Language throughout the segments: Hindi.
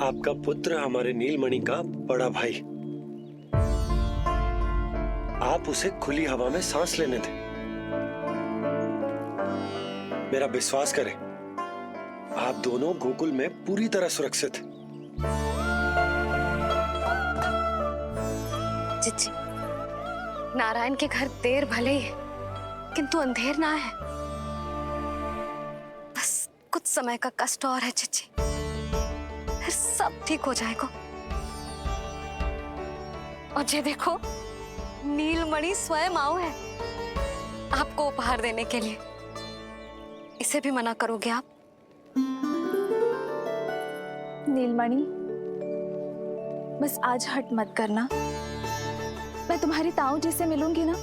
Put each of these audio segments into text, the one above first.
आपका पुत्र हमारे नीलमणि का बड़ा भाई। आप उसे खुली हवा में सांस लेने दें। मेरा विश्वास करें, आप दोनों गोकुल में पूरी तरह सुरक्षित हैं। चिच्ची, नारायण के घर देर भले ही है, किंतु अंधेर ना है। बस कुछ समय का कष्ट और है चिच्ची, फिर सब ठीक हो जाएगा। और ये देखो, नीलमणि स्वयं आओ है आपको उपहार देने के लिए। इसे भी मना करोगे आप? नीलमणि, बस आज हट मत करना। मैं तुम्हारी ताऊ जी से मिलूंगी ना,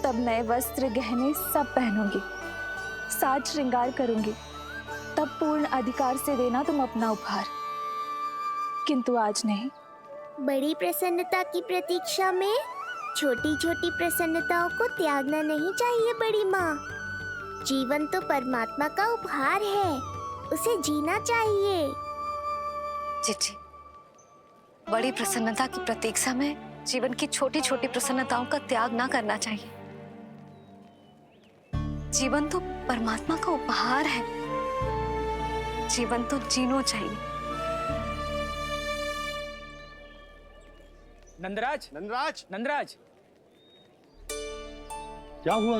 तब नए वस्त्र गहने सब पहनूंगी, साज श्रृंगार करूंगी, तब पूर्ण अधिकार से देना तुम अपना उपहार, किंतु आज नहीं। बड़ी प्रसन्नता की प्रतीक्षा में छोटी छोटी प्रसन्नताओं को त्यागना नहीं चाहिए बड़ी माँ। जीवन तो परमात्मा का उपहार है, उसे जीना चाहिए। चिच्ची, बड़ी प्रसन्नता की प्रतीक्षा में जीवन की छोटी छोटी प्रसन्नताओं का त्याग ना करना चाहिए। जीवन तो परमात्मा का उपहार है, जीवन तो जीना चाहिए। नंदराज, नंदराज, नंदराज, क्या हुआ?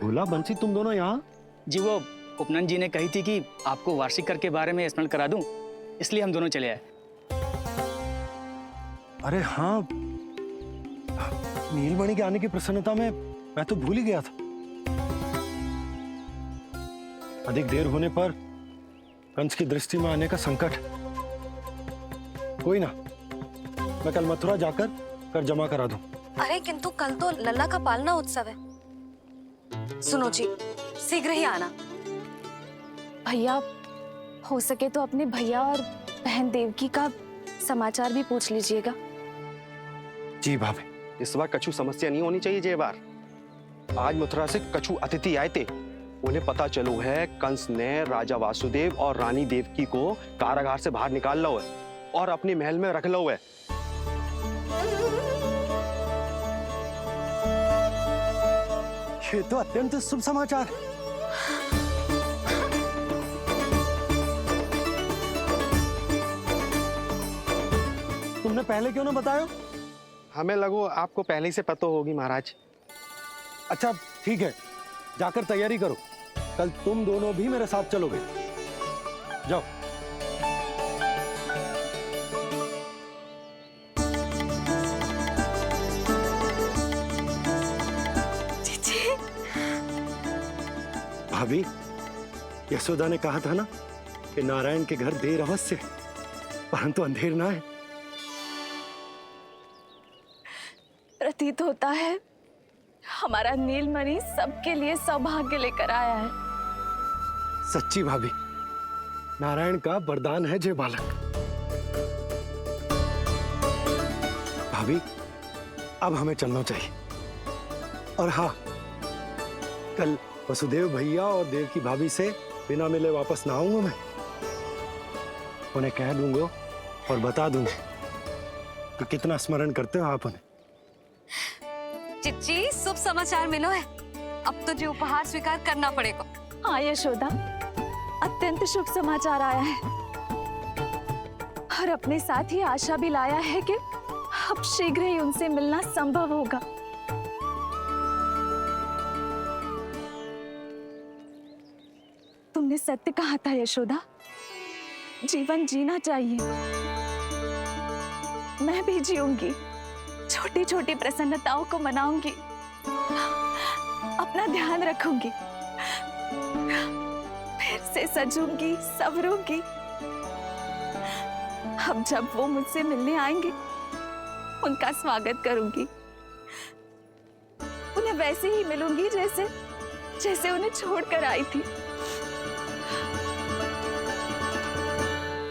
भोला, बंसी, तुम दोनों यहाँ? जी वो उपनंद जी ने कही थी कि आपको वार्षिक कर के बारे में स्मरण करा दूं, इसलिए हम दोनों चले आए। अरे हाँ, नीलमणि के आने की प्रसन्नता में मैं तो भूल ही गया था। अधिक देर होने पर कंस की दृष्टि में आने का संकट। कोई ना, मैं कल मथुरा जाकर कर जमा करा दूं। अरे किंतु कल तो लल्ला का पालना उत्सव है। सुनो जी, शीघ्र ही आना। भैया, हो सके तो अपने भैया और बहन देवकी का समाचार भी पूछ लीजिएगा। जी भाभी। इस बार कछु समस्या नहीं होनी चाहिए। ये बार आज मथुरा से कछु अतिथि आए थे, उन्हें पता चलो है कंस ने राजा वासुदेव और रानी देवकी को कारागार से बाहर निकाल लो है और अपने महल में रख लो है। ये तो अत्यंत शुभ समाचार है। तुमने पहले क्यों ना बताया? हमें लगो आपको पहले ही से पता होगी महाराज। अच्छा ठीक है, जाकर तैयारी करो, कल तुम दोनों भी मेरे साथ चलोगे। जाओ। भाभी, यशोदा ने कहा था ना कि नारायण के घर देर अवश्य है, परंतु अंधेर ना है। प्रतीत होता है हमारा नीलमणि सबके लिए सौभाग्य लेकर आया है। सच्ची भाभी, नारायण का वरदान है जय बालक। भाभी, अब हमें चलना चाहिए। और हाँ, कल वसुदेव भैया और देव की भाभी से बिना मिले वापस ना आऊंगा मैं। उन्हें कह दूंगा और बता दूंगा कि कितना स्मरण करते हो आप उन्हें। चिच्ची, शुभ समाचार मिलो है। अब तो जो उपहार स्वीकार करना पड़ेगा। हाँ यशोदा, अत्यंत शुभ समाचार आया है और अपने साथ ही आशा भी लाया है कि अब शीघ्र ही उनसे मिलना संभव होगा। तुमने सत्य कहा था यशोदा, जीवन जीना चाहिए। मैं भी जीऊंगी, छोटी छोटी प्रसन्नताओं को मनाऊंगी, अपना ध्यान रखूंगी, फिर से सजूंगी, संवरूंगी। अब जब वो मुझसे मिलने आएंगे, उनका स्वागत करूंगी। उन्हें वैसे ही मिलूंगी जैसे उन्हें छोड़कर आई थी।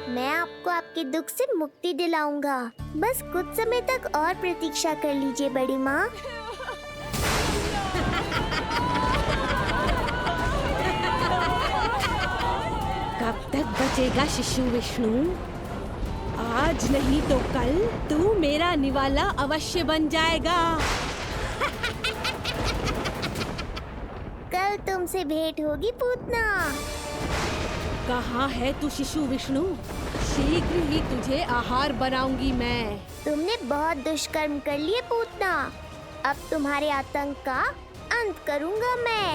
मैं आपको आपके दुख से मुक्ति दिलाऊंगा। बस कुछ समय तक और प्रतीक्षा कर लीजिए बड़ी माँ। कब तक बचेगा शिशु विष्णु? आज नहीं तो कल तू मेरा निवाला अवश्य बन जाएगा। कल तुमसे भेंट होगी पूतना। कहाँ है तू शिशु विष्णु? शीघ्र ही तुझे आहार बनाऊंगी मैं। तुमने बहुत दुष्कर्म कर लिए पूतना। अब तुम्हारे आतंक का अंत करूंगा मैं।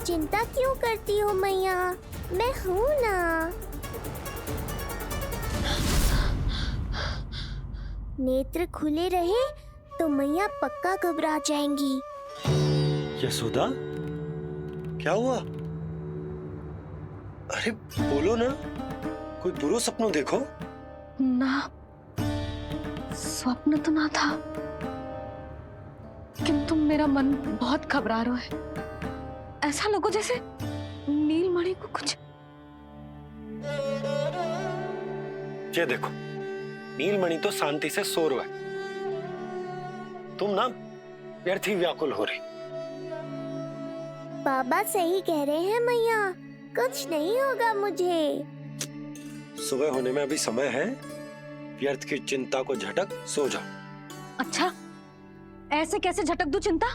चिंता क्यों करती हो मैया? मैं हूँ ना। नेत्र खुले रहे तो मैया पक्का घबरा जाएंगी। यशोदा, क्या हुआ? अरे बोलो ना, कोई बुरा सपना देखो। ना, स्वप्न तो ना था, किंतु मेरा मन बहुत घबरा रहा है। ऐसा लगो जैसे नीलमणि को कुछ। ये देखो, नीलमणि तो शांति से सो रहा है, तुम ना व्यर्थ ही व्याकुल हो रही। बाबा सही कह रहे हैं मैया, कुछ नहीं होगा मुझे। सुबह होने में अभी समय है, व्यर्थ की चिंता को झटक सो जाओ। अच्छा, ऐसे कैसे झटक दूं चिंता?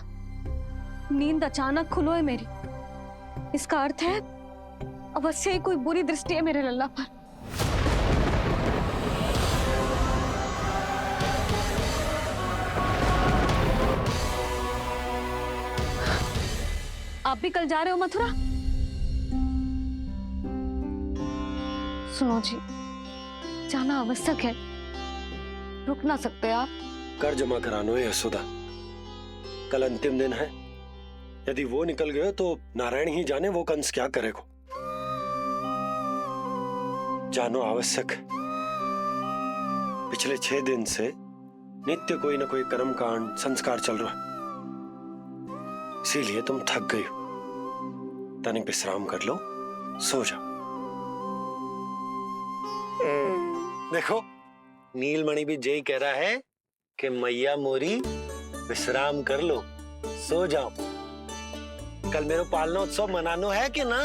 नींद अचानक खुलो है मेरी, इसका अर्थ है अवश्य ही कोई बुरी दृष्टि है मेरे लल्ला पर। आप भी कल जा रहे हो मथुरा? सुनो जी, जाना आवश्यक है, रुक ना सकते आप। कर जमा करानो है यशोदा, कल अंतिम दिन है। यदि वो निकल गए तो नारायण ही जाने वो कंस क्या करेगा। जानो आवश्यक। पिछले 6 दिन से नित्य कोई ना कोई कर्मकांड संस्कार चल रहा है, इसीलिए तुम थक गई हो। तनिक विश्राम कर लो, सो जाओ। देखो, नीलमणि भी जय कह रहा है कि मैया मोरी विश्राम कर लो, सो जाओ। कल मेरो पालना उत्सव मनानो है कि ना?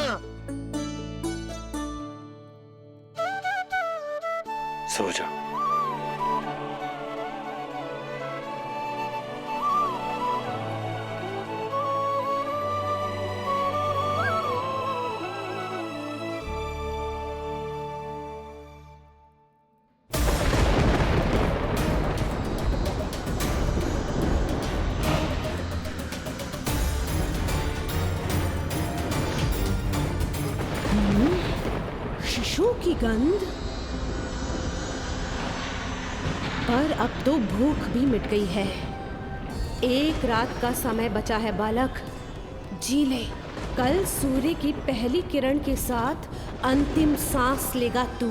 सो जाओ। शिशु की गंध। पर अब तो भूख भी मिट गई है। एक रात का समय बचा है बालक, जी ले। कल सूर्य की पहली किरण के साथ अंतिम सांस लेगा तू।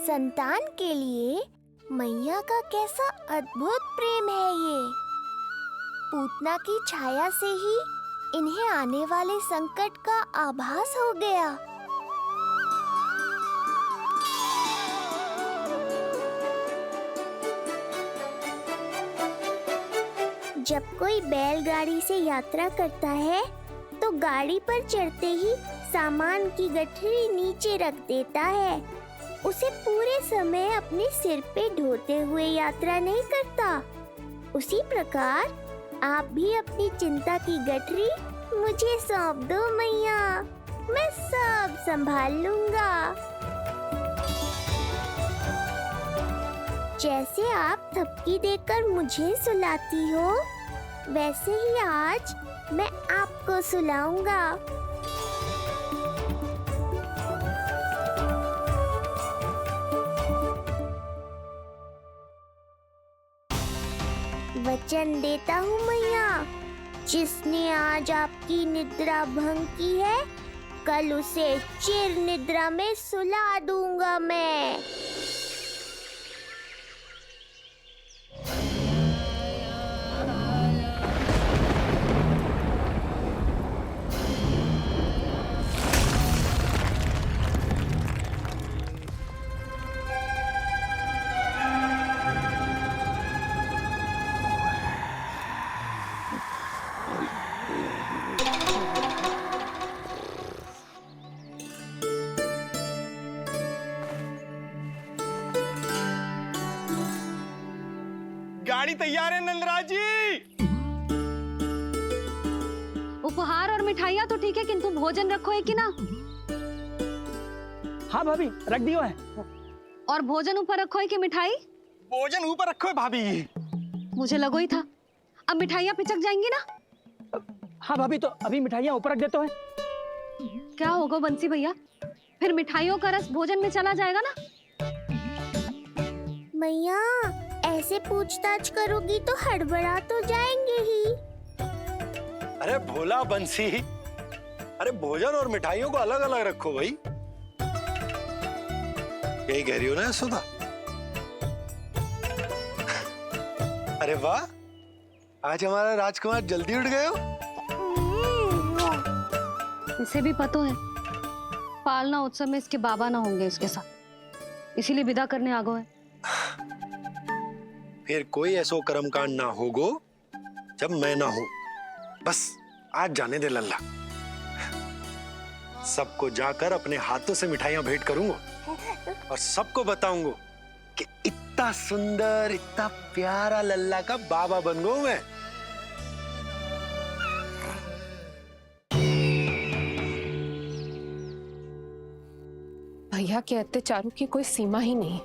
संतान के लिए मैया का कैसा अद्भुत प्रेम है ये। पूतना की छाया से ही इन्हें आने वाले संकट का आभास हो गया। जब कोई बैलगाड़ी से यात्रा करता है तो गाड़ी पर चढ़ते ही सामान की गठरी नीचे रख देता है। उसे पूरे समय अपने सिर पे ढोते हुए यात्रा नहीं करता। उसी प्रकार आप भी अपनी चिंता की गठरी मुझे सौंप दो मैया, मैं सब संभाल लूंगा। जैसे आप थपकी देकर मुझे सुलाती हो, वैसे ही आज मैं आपको सुलाऊंगा। वचन देता हूँ मैया, जिसने आज आपकी निद्रा भंग की है, कल उसे चिर निद्रा में सुला दूंगा मैं। गाड़ी तैयार है नंदराज जी। उपहार और मिठाइयाँ तो ठीक है, किंतु भोजन रखो है कि ना? हाँ भाभी, रख दियो है। और भोजन ऊपर रखो है कि मिठाई? भोजन ऊपर रखो है भाभी। मुझे लगो ही था, अब मिठाइयाँ पिचक जाएंगी ना। हाँ भाभी, तो अभी मिठाइयाँ ऊपर रख देते हैं। क्या होगा बंसी भैया, फिर मिठाइयों का रस भोजन में चला जाएगा ना। मैया ऐसे पूछताछ करोगी तो हड़बड़ा तो जाएंगे ही। अरे भोला बंसी, अरे भोजन और मिठाइयों को अलग अलग रखो भाई। यही कह रही हो ना सुधा? अरे वाह, आज हमारा राजकुमार जल्दी उठ गए हो। इसे भी पता है पालना उत्सव में इसके बाबा ना होंगे इसके साथ, इसीलिए विदा करने आ गए। फिर कोई ऐसो कर्मकांड ना होगो जब मैं ना हूं। बस आज जाने दे लल्ला, सबको जाकर अपने हाथों से मिठाइयां भेंट करूंगा और सबको बताऊंगा कि इतना सुंदर, इतना प्यारा लल्ला का बाबा बन गया मैं। भैया के अत्याचारों की कोई सीमा ही नहीं।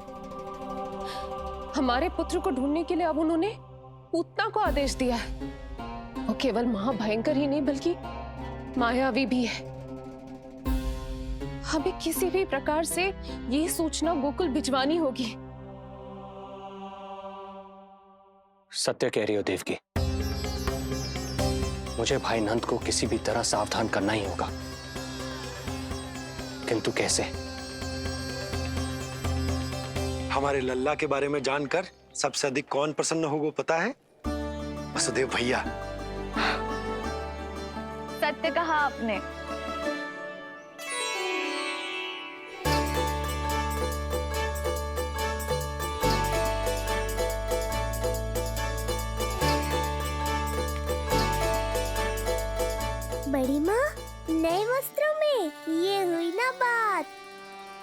हमारे पुत्र को ढूंढने के लिए अब उन्होंने पूतना को आदेश दिया है। वो केवल महाभयंकर ही नहीं बल्कि मायावी भी है। हमें किसी भी प्रकार से ये सूचना गोकुल भिजवानी होगी। सत्य कह रही हो देवकी, मुझे भाई नंद को किसी भी तरह सावधान करना ही होगा, किंतु कैसे? हमारे लल्ला के बारे में जानकर सबसे अधिक कौन प्रसन्न होगा पता है? वसुदेव भैया। सत्य कहा आपने। बड़ी माँ, नए वस्त्रों में ये हुई ना बात।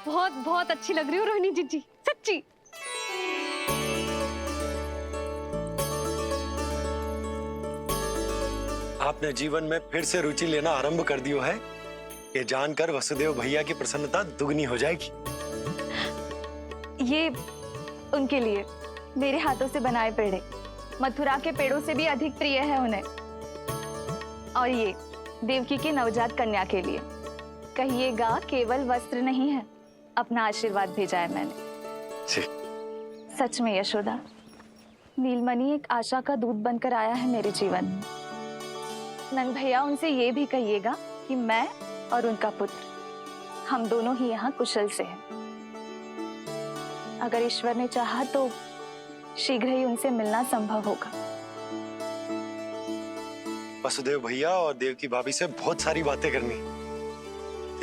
बहुत बहुत अच्छी लग रही हो रोहिणी जीजी, सच्ची। आपने जीवन में फिर से रुचि लेना आरंभ कर दियो है, ये जानकर वसुदेव भैया की प्रसन्नता दुगनी हो जाएगी। ये उनके लिए मेरे हाथों से बनाए पेड़े मथुरा के पेड़ों से भी अधिक प्रिय है उन्हें। और ये देवकी के नवजात कन्या के लिए कहिएगा केवल वस्त्र नहीं है, अपना आशीर्वाद भेजा है मैंने। सच में यशोदा, नीलमणि एक आशा का दूत बनकर आया है मेरे जीवन में। नंद भैया, उनसे ये भी कहिएगा कि मैं और उनका पुत्र हम दोनों ही यहाँ कुशल से हैं। अगर ईश्वर ने चाहा तो शीघ्र ही उनसे मिलना संभव होगा। वसुदेव भैया और देवकी भाभी से बहुत सारी बातें करनी,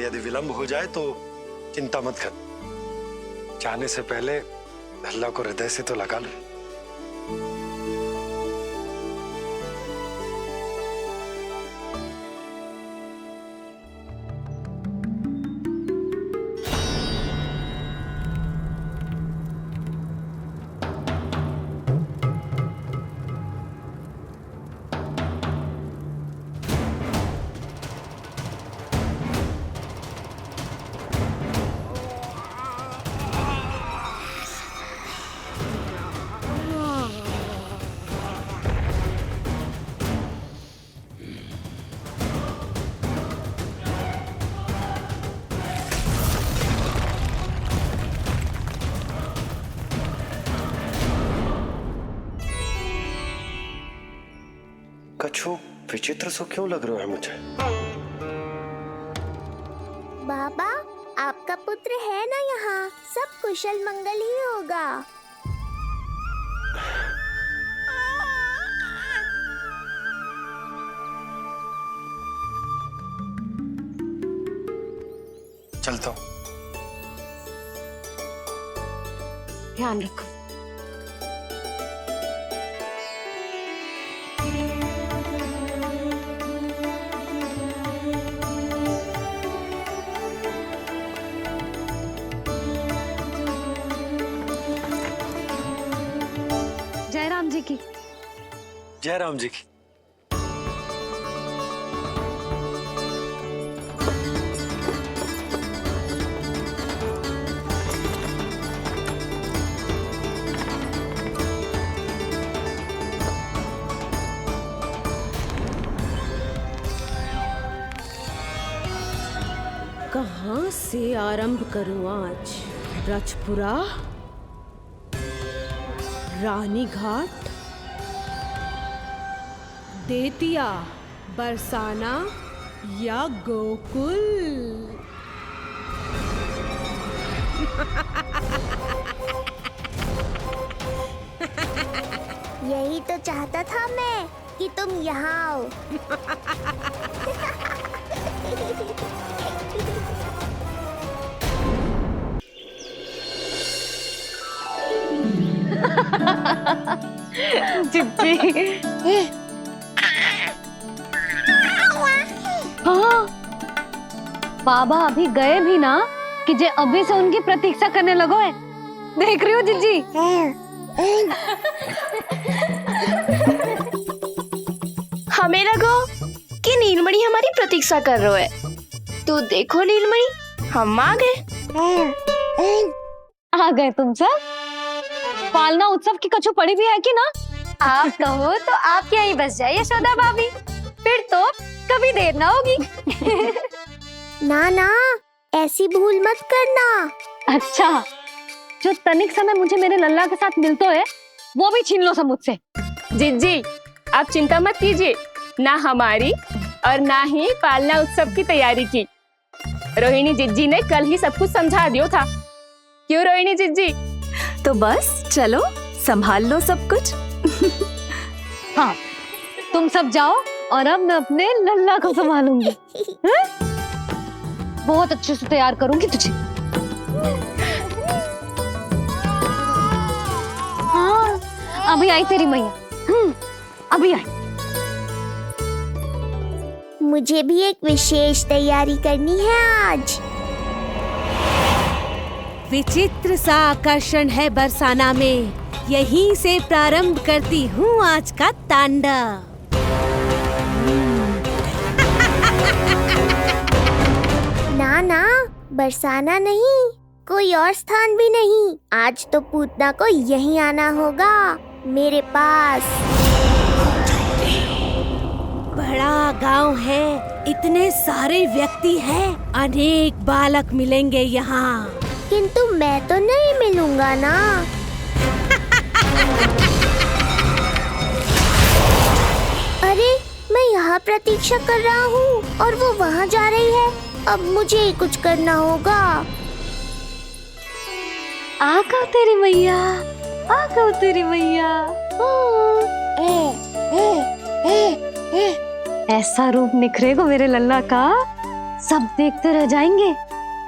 यदि विलंब हो जाए तो चिंता मत कर। जाने से पहले अल्लाह को हृदय से तो लगा लो। कछु विचित्र सो क्यों लग रहा है मुझे? बाबा, आपका पुत्र है ना यहाँ? सब कुशल मंगल ही होगा। चलता हूँ। ध्यान रखो। जय राम जी की। जय राम जी की। कहाँ से आरंभ करूं आज? रजपुरा, रानी घाट, देतिया, बरसाना या गोकुल? यही तो चाहता था मैं कि तुम यहाँ आओ। चिप्पी। हाँ, बाबा अभी गए भी ना कि जे अभी से उनकी प्रतीक्षा करने लगो है। देख रही हो जिज्जी? हमें लगो कि नीलमणि हमारी प्रतीक्षा कर रहे है। तो देखो नीलमणि, हम आ गए। आ गए तुम सब? पालना उत्सव की कछु पड़ी भी है कि ना? आप कहो तो आप यहीं बस जाइए यशोदा भाभी, फिर तो कभी देर ना होगी। ना ना, ऐसी भूल मत करना। अच्छा, जो तनिक समय मुझे मेरे लल्ला के साथ मिलते है वो भी छीन लो सब मुझसे। जिज्जी, आप चिंता मत कीजिए, ना हमारी और ना ही पालना उत्सव की तैयारी की। रोहिणी जिज्जी ने कल ही सब कुछ समझा दियो था। क्यों रोहिणी जिज्जी? तो बस चलो, संभाल लो सब कुछ। हाँ, तुम सब जाओ और अब मैं अपने लल्ला को संभालूंगी। बहुत अच्छे से तैयार करूंगी तुझे। हाँ, अभी आई तेरी मैया। अभी आई। मुझे भी एक विशेष तैयारी करनी है आज। विचित्र सा आकर्षण है बरसाना में, यहीं से प्रारंभ करती हूँ आज का तांडव। ना ना, बरसाना नहीं, कोई और स्थान भी नहीं। आज तो पूतना को यहीं आना होगा, मेरे पास। बड़ा गांव है, इतने सारे व्यक्ति हैं, अनेक बालक मिलेंगे यहाँ। किंतु मैं तो नहीं मिलूंगा ना। अरे, मैं यहाँ प्रतीक्षा कर रहा हूँ और वो वहाँ जा रही है। अब मुझे ही कुछ करना होगा। आ गओ तेरी मैया, आ गओ तेरी मैया। ऐसा रूप निखरेगा मेरे लल्ला का, सब देखते रह जाएंगे।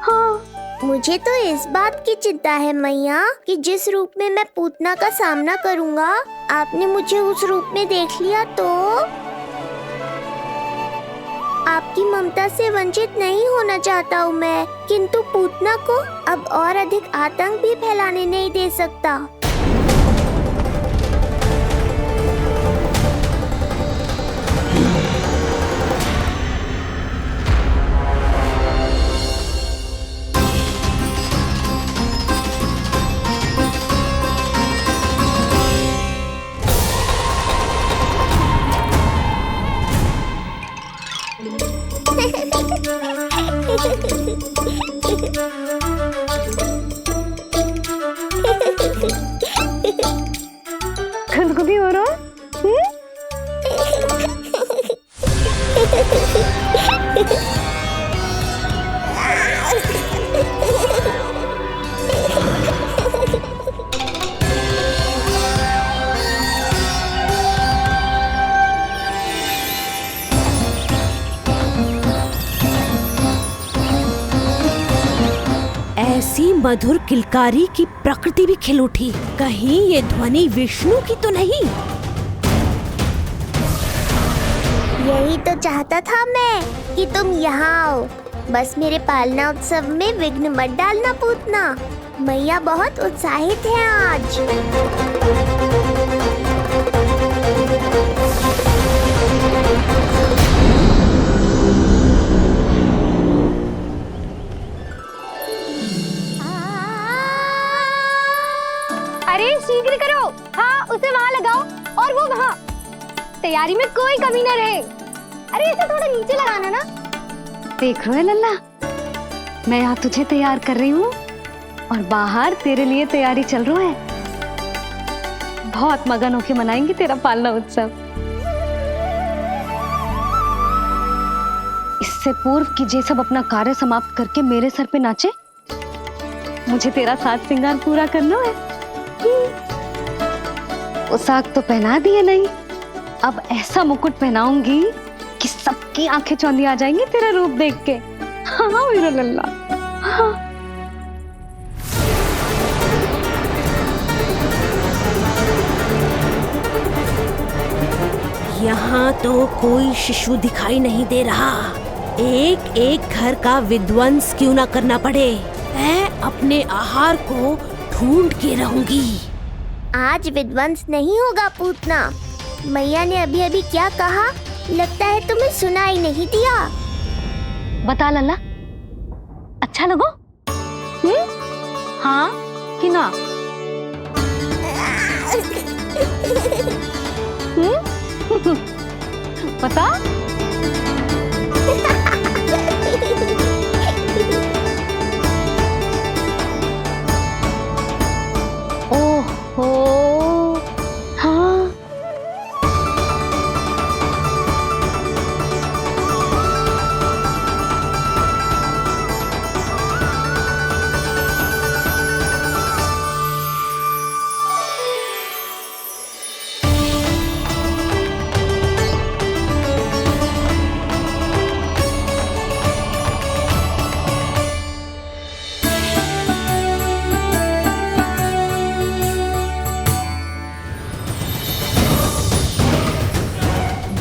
हाँ, मुझे तो इस बात की चिंता है मैया कि जिस रूप में मैं पूतना का सामना करूँगा, आपने मुझे उस रूप में देख लिया तो आपकी ममता से वंचित नहीं होना चाहता हूँ मैं, किंतु पूतना को अब और अधिक आतंक भी फैलाने नहीं दे सकता। गुदगुदी हो रहा? ऐसी मधुर किलकारी की प्रकृति भी खिल उठी। कहीं ये ध्वनि विष्णु की तो नहीं? यही तो चाहता था मैं कि तुम यहाँ आओ। बस मेरे पालना उत्सव में विघ्न मत डालना पूतना। मैया बहुत उत्साहित है आज। अरे शीघ्र करो, हाँ उसे वहाँ लगाओ और वो वहाँ। तैयारी में कोई कमी न रहे। अरे इसे थोड़ा नीचे लगाना ना। देख रहे हो लल्ला, मैं यहाँ तुझे तैयार कर रही हूँ और बाहर तेरे लिए तैयारी चल रहा है। बहुत मगन होके मनाएंगे तेरा पालना उत्सव। इससे पूर्व कि जे सब अपना कार्य समाप्त करके मेरे सर पे नाचे, मुझे तेरा साज श्रृंगार पूरा करना है। पोशाक तो पहना दिए नहीं, अब ऐसा मुकुट पहनाऊंगी कि सबकी आंखें चौंधी आ जाएंगी तेरा रूप देख के। हाँ मेरा लल्ला, हाँ। यहाँ तो कोई शिशु दिखाई नहीं दे रहा। एक एक घर का विध्वंस क्यों ना करना पड़े, मैं अपने आहार को ढूंढ के रहूंगी। आज विध्वंस नहीं होगा पूतना। मैया ने अभी अभी क्या कहा, लगता है तुम्हें सुनाई नहीं दिया। बता लल्ला, अच्छा लगो? हाँ कि ना? बता। ओहो, हाँ।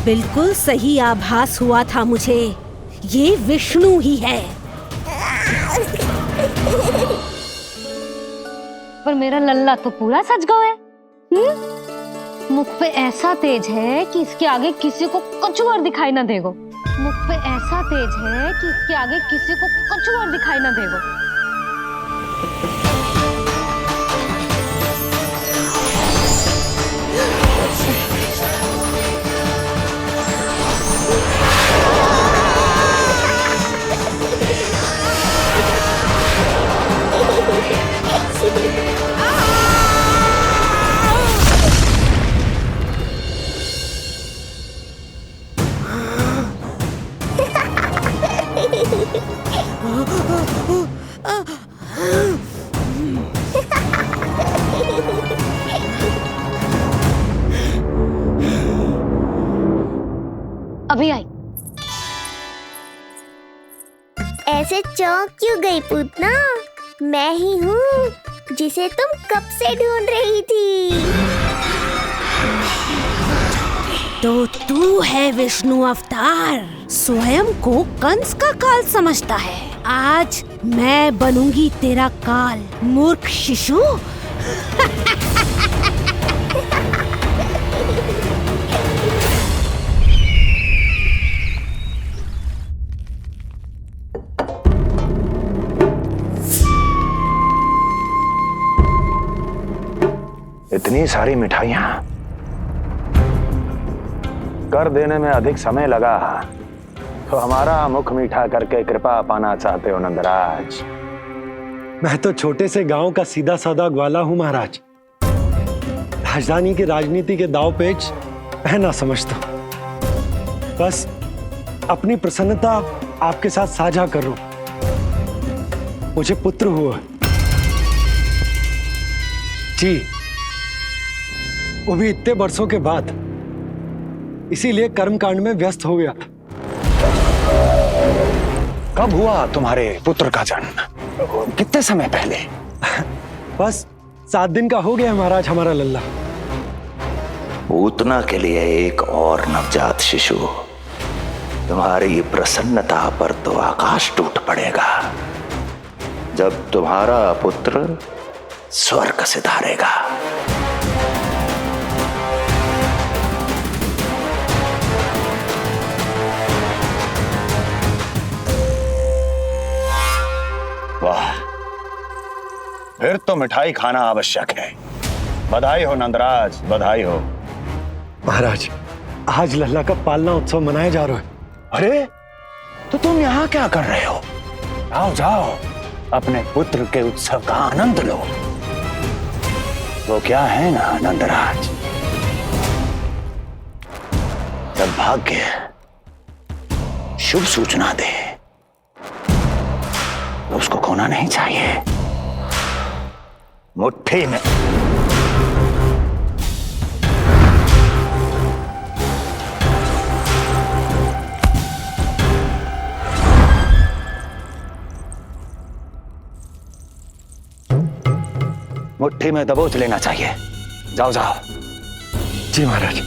बिल्कुल सही आभास हुआ था मुझे, ये विष्णु ही है। पर मेरा लल्ला तो पूरा सज गया है। मुख पे ऐसा तेज है कि इसके आगे किसी को कुछ और दिखाई ना देगो। मुख पे ऐसा तेज है कि इसके आगे किसी को कुछ और दिखाई ना देगो। अभी आई। ऐसे चौंक क्यों गई पूतना? मैं ही हूँ जिसे तुम कब से ढूंढ रही थी। तो तू है विष्णु अवतार, स्वयं को कंस का काल समझता है। आज मैं बनूंगी तेरा काल, मूर्ख शिशु। इतनी सारी मिठाइयां कर देने में अधिक समय लगा तो हमारा मुख मीठा करके कृपा पाना चाहते हो नंदराज? मैं तो छोटे से गांव का सीधा साधा ग्वाला हूं महाराज। राजधानी की राजनीति के दाव पेच मैं ना समझता। बस अपनी प्रसन्नता आपके साथ साझा कर रहा हूं। मुझे पुत्र हुआ जी, वो भी इतने वर्षों के बाद, इसीलिए कर्मकांड में व्यस्त हो गया। कब हुआ तुम्हारे पुत्र का जन्म? कितने समय पहले? बस 7 दिन का हो गया महाराज हमारा लल्ला। पूतना के लिए एक और नवजात शिशु, तुम्हारी प्रसन्नता पर तो आकाश टूट पड़ेगा जब तुम्हारा पुत्र स्वर्ग सिधारेगा। वाह, फिर तो मिठाई खाना आवश्यक है। बधाई हो नंदराज, बधाई हो। महाराज आज लल्ला का पालना उत्सव मनाया जा रहा है। अरे तो तुम यहाँ क्या कर रहे हो? जाओ जाओ, अपने पुत्र के उत्सव का आनंद लो। वो क्या है ना नंदराज, जब भाग्य शुभ सूचना दे तो उसको खोना नहीं चाहिए। मुट्ठी में मुट्ठी में दबोच लेना चाहिए। जाओ जाओ। जी महाराज।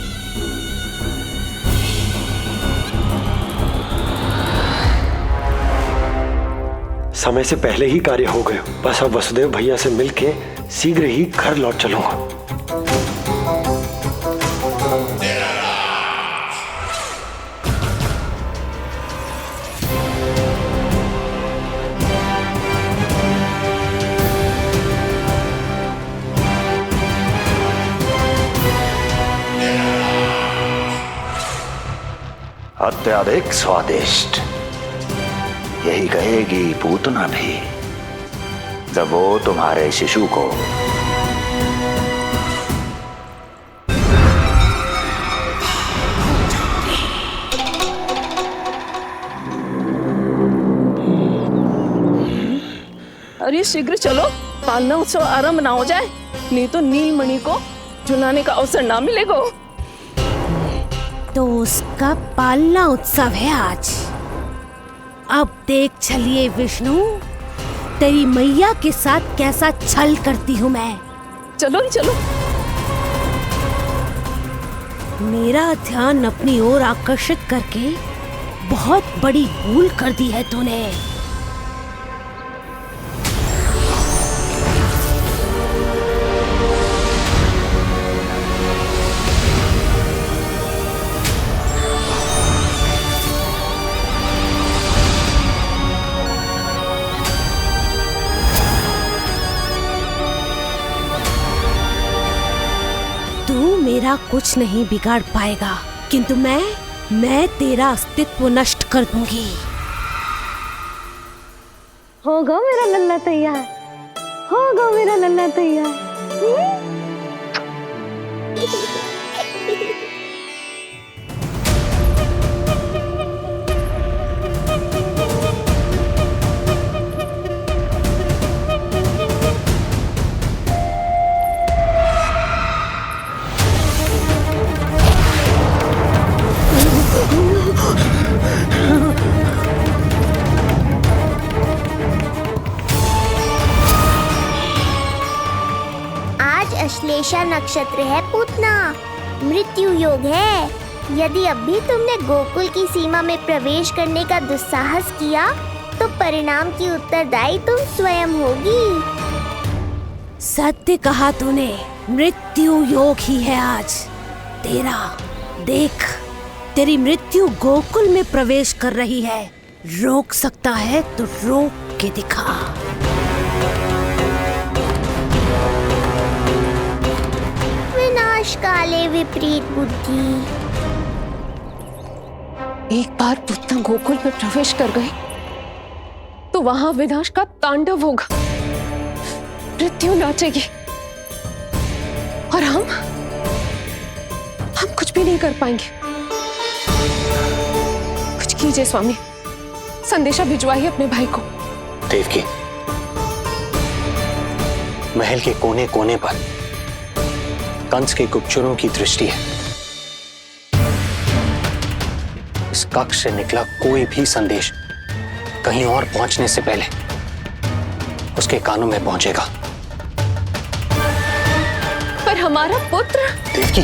समय से पहले ही कार्य हो गए। बस अब वसुदेव भैया से मिलके शीघ्र ही घर लौट चलूंगा। अत्यधिक स्वादिष्ट, यही कहेगी पूतना भी जब वो तुम्हारे शिशु को अरे शीघ्र चलो, पालना उत्सव आरंभ ना हो जाए, नहीं तो नीलमणि को झुलाने का अवसर ना मिलेगा। तो उसका पालना उत्सव है आज। अब देख चलिए विष्णु, तेरी मैया के साथ कैसा छल करती हूँ मैं। चलो ही चलो। मेरा ध्यान अपनी ओर आकर्षित करके बहुत बड़ी भूल कर दी है तूने। मेरा कुछ नहीं बिगाड़ पाएगा, किंतु मैं तेरा अस्तित्व नष्ट कर दूंगी। होगा मेरा लल्ला तैयार, होगा मेरा लल्ला तैयार। अश्लेषा नक्षत्र है पूतना, मृत्यु योग है। यदि अब भी तुमने गोकुल की सीमा में प्रवेश करने का दुस्साहस किया तो परिणाम की उत्तरदायी तुम स्वयं होगी। सत्य कहा तूने, मृत्यु योग ही है आज तेरा। देख, तेरी मृत्यु गोकुल में प्रवेश कर रही है। रोक सकता है तो रोक के दिखा। काले विपरीत बुद्धि। एक बार पूतना गोकुल में प्रवेश कर गए तो वहां विनाश का तांडव होगा, मृत्यु नाचेगी और हम कुछ भी नहीं कर पाएंगे। कुछ कीजिए स्वामी, संदेशा भिजवाइए अपने भाई को। देवकी, महल के कोने कोने पर कंस के गुप्तचरों की दृष्टि है। इस कक्ष से निकला कोई भी संदेश कहीं और पहुंचने से पहले उसके कानों में पहुंचेगा। पर हमारा पुत्र देवकी,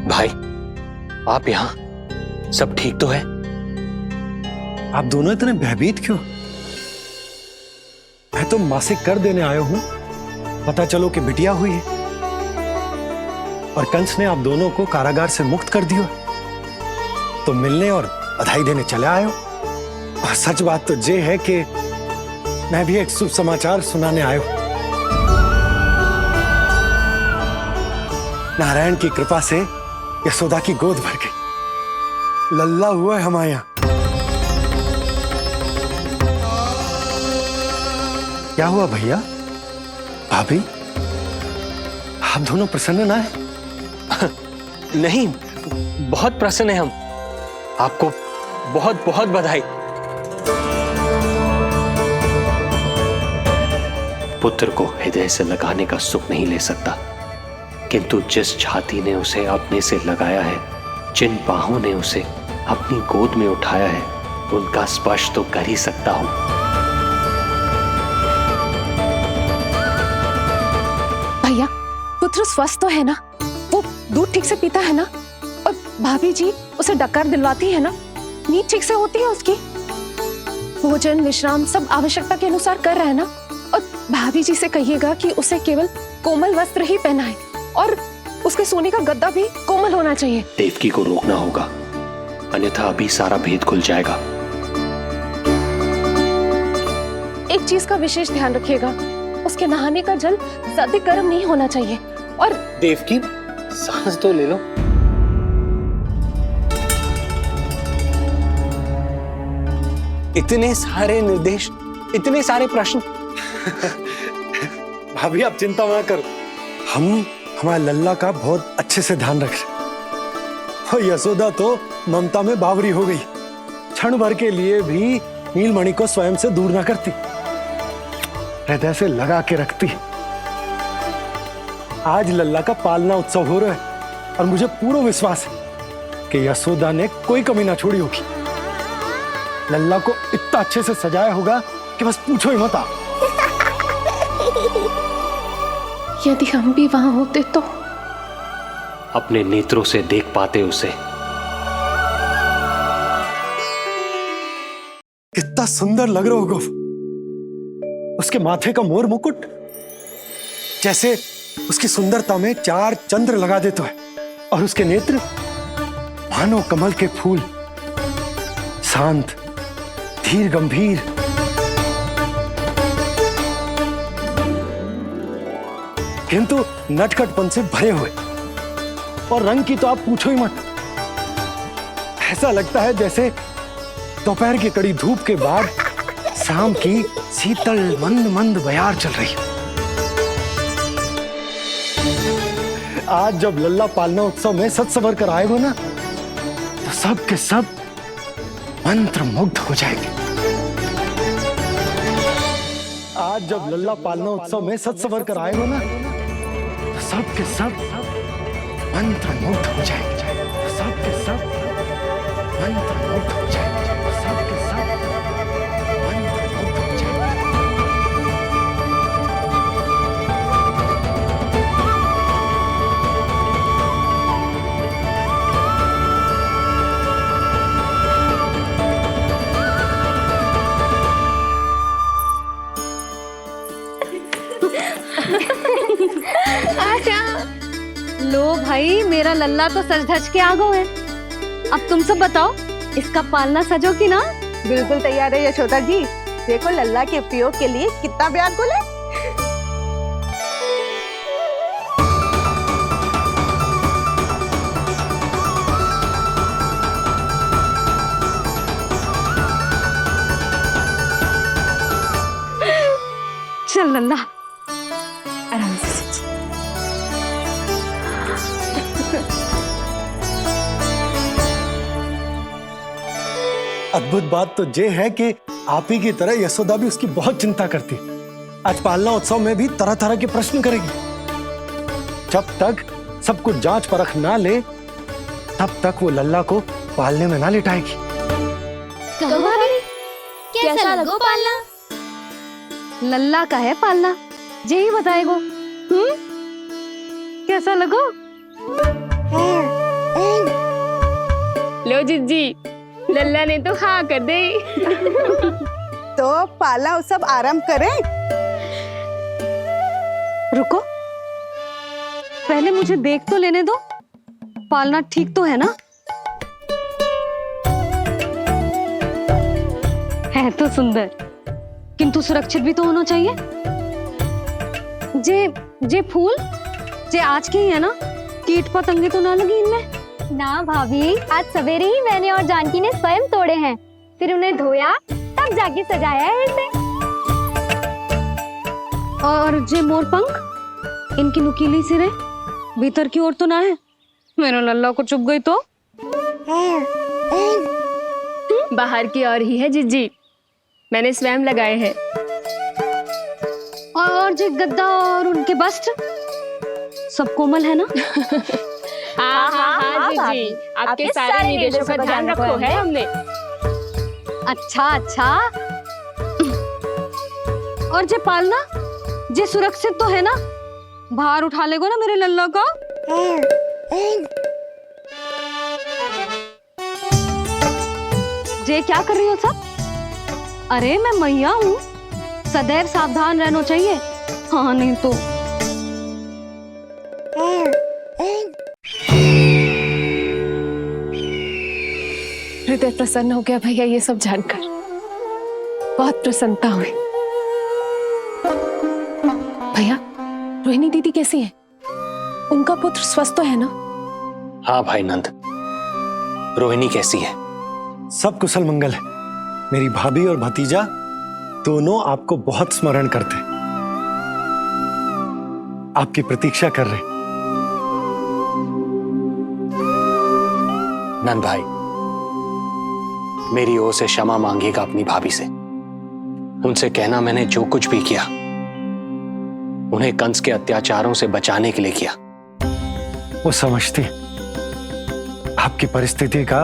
भाई आप यहाँ सब ठीक तो है? आप दोनों इतने भयभीत क्यों? मैं तो मासिक कर देने आया हूं, पता चलो कि बिटिया हुई है और कंस ने आप दोनों को कारागार से मुक्त कर दिया, तो मिलने और बधाई देने चले आए हो। और सच बात तो ये है कि मैं भी एक शुभ समाचार सुनाने आया हूं। नारायण की कृपा से यशोदा की गोद भर गई, लल्ला हुआ है हमारे यहां। क्या हुआ भैया, भाभी, आप दोनों प्रसन्न ना है? नहीं, बहुत प्रसन्न है हम। आपको बहुत बहुत बधाई। पुत्र को हृदय से लगाने का सुख नहीं ले सकता, किंतु जिस छाती ने उसे अपने से लगाया है, जिन बाहों ने उसे अपनी गोद में उठाया है, उनका स्पर्श तो कर ही सकता हूं। भैया, पुत्र स्वस्थ तो है ना? वो दूध ठीक से पीता है ना? और भाभी जी उसे डकार दिलवाती है ना? नींद ठीक से होती है उसकी? भोजन विश्राम सब आवश्यकता के अनुसार कर रहा है ना? और भाभी जी से कहिएगा कि उसे केवल कोमल वस्त्र ही पहनाए और उसके सोने का गद्दा भी कोमल होना चाहिए। देवकी को रोकना होगा, अन्यथा अभी सारा भेद खुल जाएगा। एक चीज का विशेष ध्यान रखिएगा, उसके नहाने का जल ज्यादा गर्म नहीं होना चाहिए। और देवकी, सांस तो ले लो। इतने सारे निर्देश, इतने सारे प्रश्न। भाभी आप चिंता ना करो, हम हमारे लल्ला का बहुत अच्छे से ध्यान रख रहे। और यशोदा तो ममता में बावरी हो गई, क्षण भर के लिए भी नीलमणि को स्वयं से दूर ना करती, हृदय से लगा के रखती। आज लल्ला का पालना उत्सव हो रहा है और मुझे पूरा विश्वास है कि यशोदा ने कोई कमी ना छोड़ी होगी। लल्ला को इतना अच्छे से सजाया होगा कि बस पूछो ही मत आप। यदि हम भी वहां होते तो? अपने नेत्रों से देख पाते उसे। कितना सुंदर लग रहा होगा उसके माथे का मोर मुकुट, जैसे उसकी सुंदरता में 4 चंद्र लगा देता है, और उसके नेत्र मानो कमल के फूल, शांत, धीर गंभीर। किंतु नटखटपन से भरे हुए, और रंग की तो आप पूछो ही मत। ऐसा लगता है जैसे दोपहर की कड़ी धूप के बाद शाम की शीतल मंद मंद बयार चल रही है। आज जब लल्ला पालना उत्सव में सज संवर कर आएगा ना, तो सब के सब मंत्र मुग्ध हो जाएंगे। आज जब लल्ला पालना उत्सव में सज संवर कर आएगा ना, तो सब के सब मंत्र मुग्ध हो जाएंगे। तो सब के सब मंत्र मुग्ध हो जाएंगे। तो सब के सब मंत्र मुग्ध हो जाएंगे। लो भाई, मेरा लल्ला तो सज धज के आ गो है। अब तुम सब बताओ, इसका पालना सजो कि ना? बिल्कुल तैयार है यशोदा जी। देखो लल्ला के उपयोग के लिए कितना व्याकुल है। चल लल्ला, आराम से। अद्भुत बात तो ये है कि आप ही की तरह यशोदा भी उसकी बहुत चिंता करती। आज पालना उत्सव में भी तरह तरह के प्रश्न करेगी। जब तक सब कुछ जांच परख ना ले तब तक वो लल्ला को पालने में ना लिटाएगी। कहो भाभी, कैसा लगो पालना? लल्ला का है पालना, जे ही बताएगो। कैसा लगो? लो जिज्जी, लल्ला ने तो हाँ कर दे। तो पाला उत्सव आरंभ करें? रुको, पहले मुझे देख तो लेने दो, पालना ठीक तो है ना? है तो सुंदर, किंतु सुरक्षित भी तो होना चाहिए। जे फूल जे आज के ही है ना, कीट पतंगे तो ना लगी इनमें? ना भाभी, आज सवेरे ही मैंने और जानकी ने स्वयं तोड़े हैं, फिर उन्हें धोया तब जाके सजाया है इसे। और जे मोर पंख, इनकी नुकीली सिरे भीतर की ओर तो ना है? मेरा लल्ला को चुभ गई तो? बाहर की ओर ही है जिज्जी, मैंने स्वयं लगाए हैं। और जे गद्दा और उनके वस्त्र सब कोमल है ना? हाँ जिज्जी, आपके सारे निर्देशों का ध्यान रखो है हमने। अच्छा। और जे पालना, जे सुरक्षित तो है ना? बाहर उठा लेगो ना मेरे लल्ला को? जे क्या कर रही हो सब? अरे मैं मैया हूँ, सदैव सावधान रहना चाहिए। हाँ नहीं तो। हृदय प्रसन्न हो गया भैया ये सब जानकर, बहुत प्रसन्नता हुई। भैया, रोहिणी दीदी कैसी है? उनका पुत्र स्वस्थ तो है ना? हाँ भाई नंद, रोहिणी कैसी है? सब कुशल मंगल है। मेरी भाभी और भतीजा दोनों आपको बहुत स्मरण करते, आपकी प्रतीक्षा कर रहे। नंद भाई, मेरी ओर से क्षमा मांगिएगा अपनी भाभी से। उनसे कहना मैंने जो कुछ भी किया, उन्हें कंस के अत्याचारों से बचाने के लिए किया। वो समझती, आपकी परिस्थिति का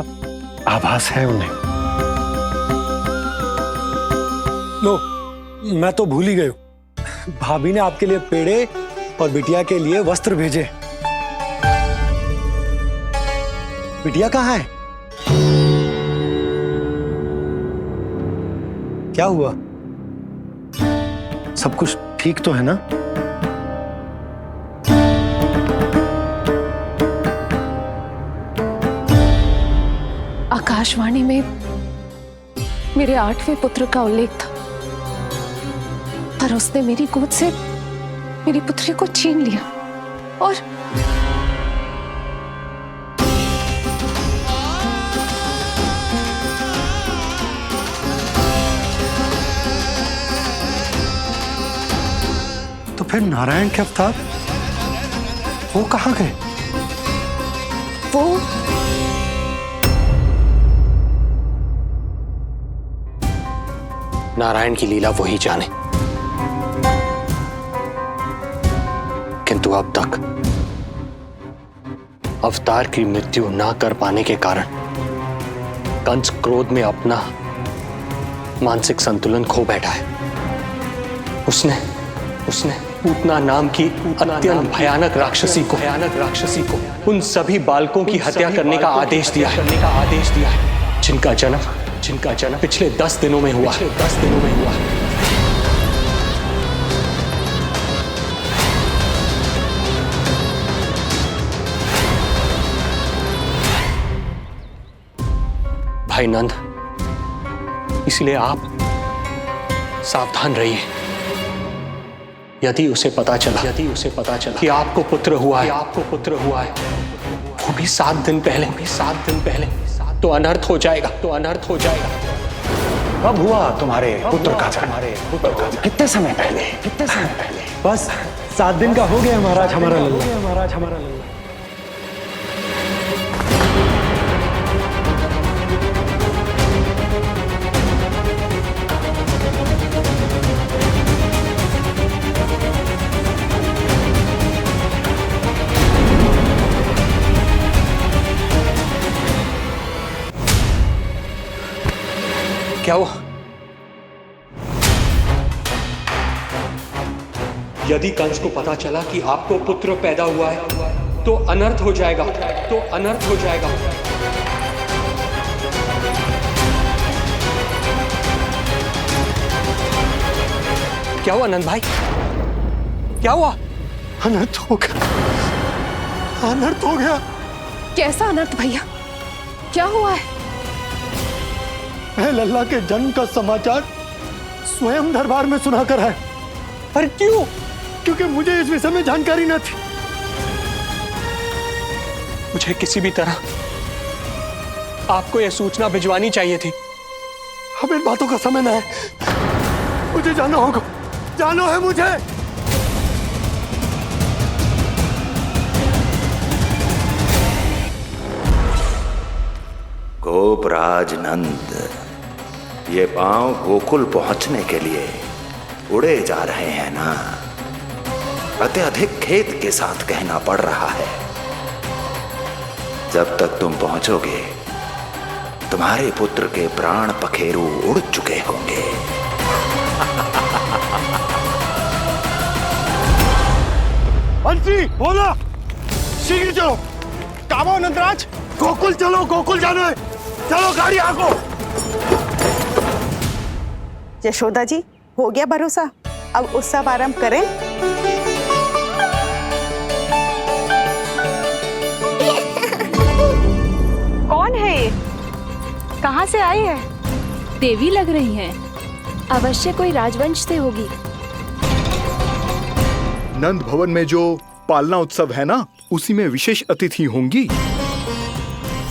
आभास है उन्हें। लो, मैं तो भूल ही गई हूं। भाभी ने आपके लिए पेड़े और बिटिया के लिए वस्त्र भेजे। बिटिया कहाँ है? क्या हुआ? सब कुछ ठीक तो है ना? आकाशवाणी में मेरे 8वें पुत्र का उल्लेख था, पर उसने मेरी गोद से मेरी पुत्री को छीन लिया और तो फिर नारायण के अवतार वो कहाँ गए? वो नारायण की लीला वही जाने, किंतु अब तक अवतार की मृत्यु ना कर पाने के कारण कंस क्रोध में अपना मानसिक संतुलन खो बैठा है। उसने पूतना नाम की अत्यंत भयानक राक्षसी को उन सभी बालकों की हत्या करने का आदेश दिया है, जिनका जन्म पिछले 10 दिनों में हुआ। भाई नंद, इसलिए आप सावधान रहिए। यदि उसे पता चला कि आपको पुत्र हुआ है, वो भी 7 दिन पहले, तो अनर्थ हो जाएगा। कब हुआ तुम्हारे पुत्र का जन्म? कितने समय पहले? बस 7 दिन का हो गया महाराज हमारा लल्ला। क्या हुआ? यदि कंस को पता चला कि आपको पुत्र पैदा हुआ है तो अनर्थ हो जाएगा, तो अनर्थ हो जाएगा। क्या हुआ नंद भाई? क्या हुआ? अनर्थ हो गया, अनर्थ हो गया। कैसा अनर्थ भैया? क्या हुआ है? मैं लल्ला के जन्म का समाचार स्वयं दरबार में सुना कर आया। अरे क्यों? क्योंकि मुझे इस विषय में जानकारी न थी। मुझे किसी भी तरह आपको यह सूचना भिजवानी चाहिए थी। अब इन बातों का समय न है, मुझे जाना होगा, जाना है मुझे। गोपराज नंद, ये पांव गोकुल पहुंचने के लिए उड़े जा रहे हैं ना? अत्यधिक खेद के साथ कहना पड़ रहा है, जब तक तुम पहुंचोगे तुम्हारे पुत्र के प्राण पखेरु उड़ चुके होंगे। बंसी बोला, शीघ्र चलो। काबो नंदराज, गोकुल चलो, गोकुल जाना है। चलो गाड़ी आगो। यशोदा जी, हो गया भरोसा, अब उत्सव आरंभ करें। कौन है ये? कहाँ से आई है? देवी लग रही हैं। अवश्य कोई राजवंश से होगी। नंद भवन में जो पालना उत्सव है ना, उसी में विशेष अतिथि होंगी।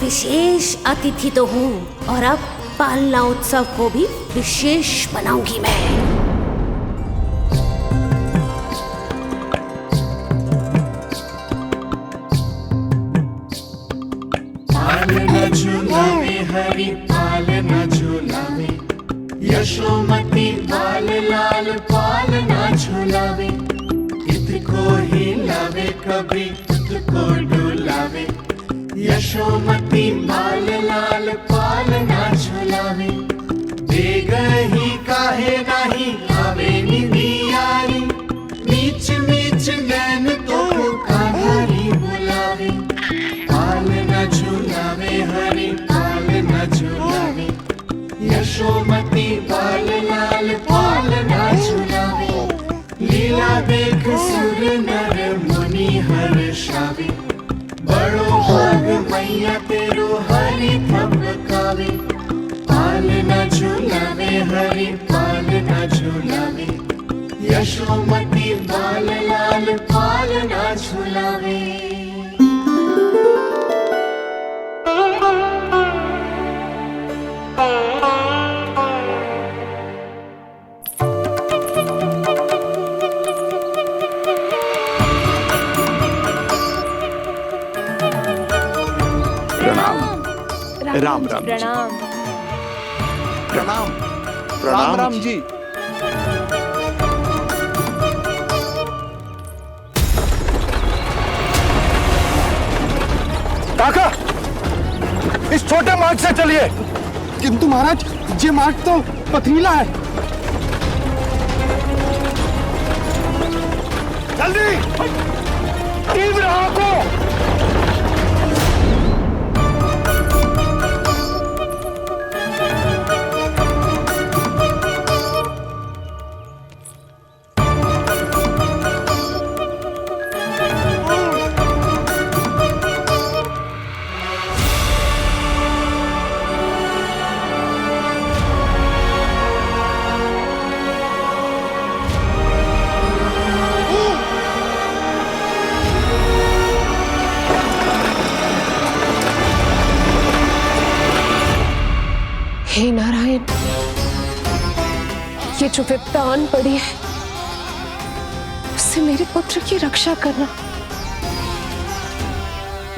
विशेष अतिथि तो हूँ, और अब पालना उत्सव को भी विशेष बनाऊंगी मैं। पालना झूलावे हरि पालना झूलावे, यशोमती बाल लाल पालना झूलावे। इत को हिलावे कभी इत को डुलावे, यशोमती बाल लाल पालना झूलावे। बेगही काहे नाही आवे निदियारी, नीच नीच नैन तो कान्हारी बुलावे। पालना झूलावे हरि पालना झूलावे, यशोमती बाल लाल पालना झूलावे। लीला देख सुर नर मुनि हर्षावे, बड़ो भाग मैया तेरो हरि थपकावे। पालना झूलावे हरि पालना झूलावे, यशोमती बाल लाल पालना झूलावे। राम राम प्रणाम। प्रणाम राम राम जी। काका, इस छोटे मार्ग से चलिए। किंतु महाराज, ये मार्ग तो पथरीला है। जल्दी तीव्र आंखों। हे नारायण, ये जो विपदा आन पड़ी है, उससे मेरे पुत्र की रक्षा करना।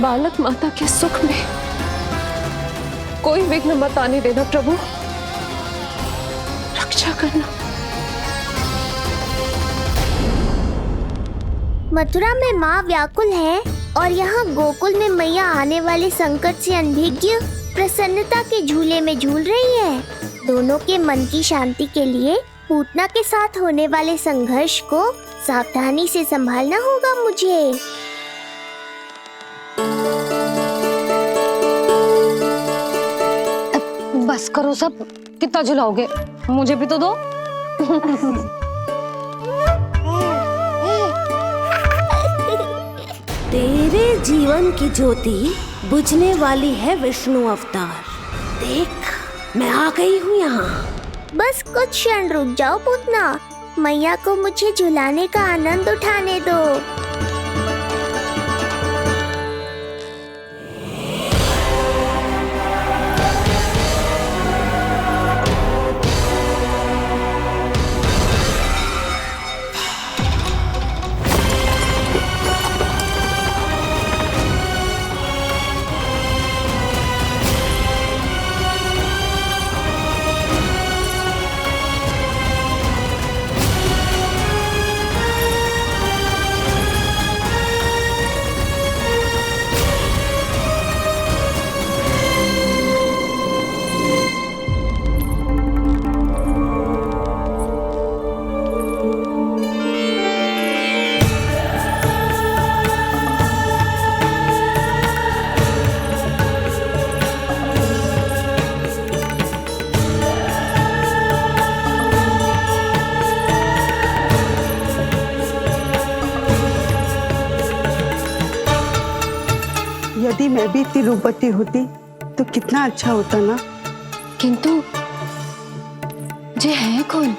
बालक माता के सुख में कोई विघ्न मत आने देना प्रभु, रक्षा करना। मथुरा में माँ व्याकुल है और यहाँ गोकुल में मैया आने वाले संकट से अनभिज्ञ प्रसन्नता के झूले में झूल रही है। दोनों के मन की शांति के लिए पूतना के साथ होने वाले संघर्ष को सावधानी से संभालना होगा मुझे। बस करो सब, कितना झुलाओगे, मुझे भी तो दो। तेरे जीवन की ज्योति बुझने वाली है विष्णु अवतार। देख, मैं आ गई हूँ यहाँ। बस कुछ क्षण रुक जाओ पूतना, मैया को मुझे झुलाने का आनंद उठाने दो। यदि मैं भी इतनी रूपवती होती तो कितना अच्छा होता ना। किंतु जे है कौन?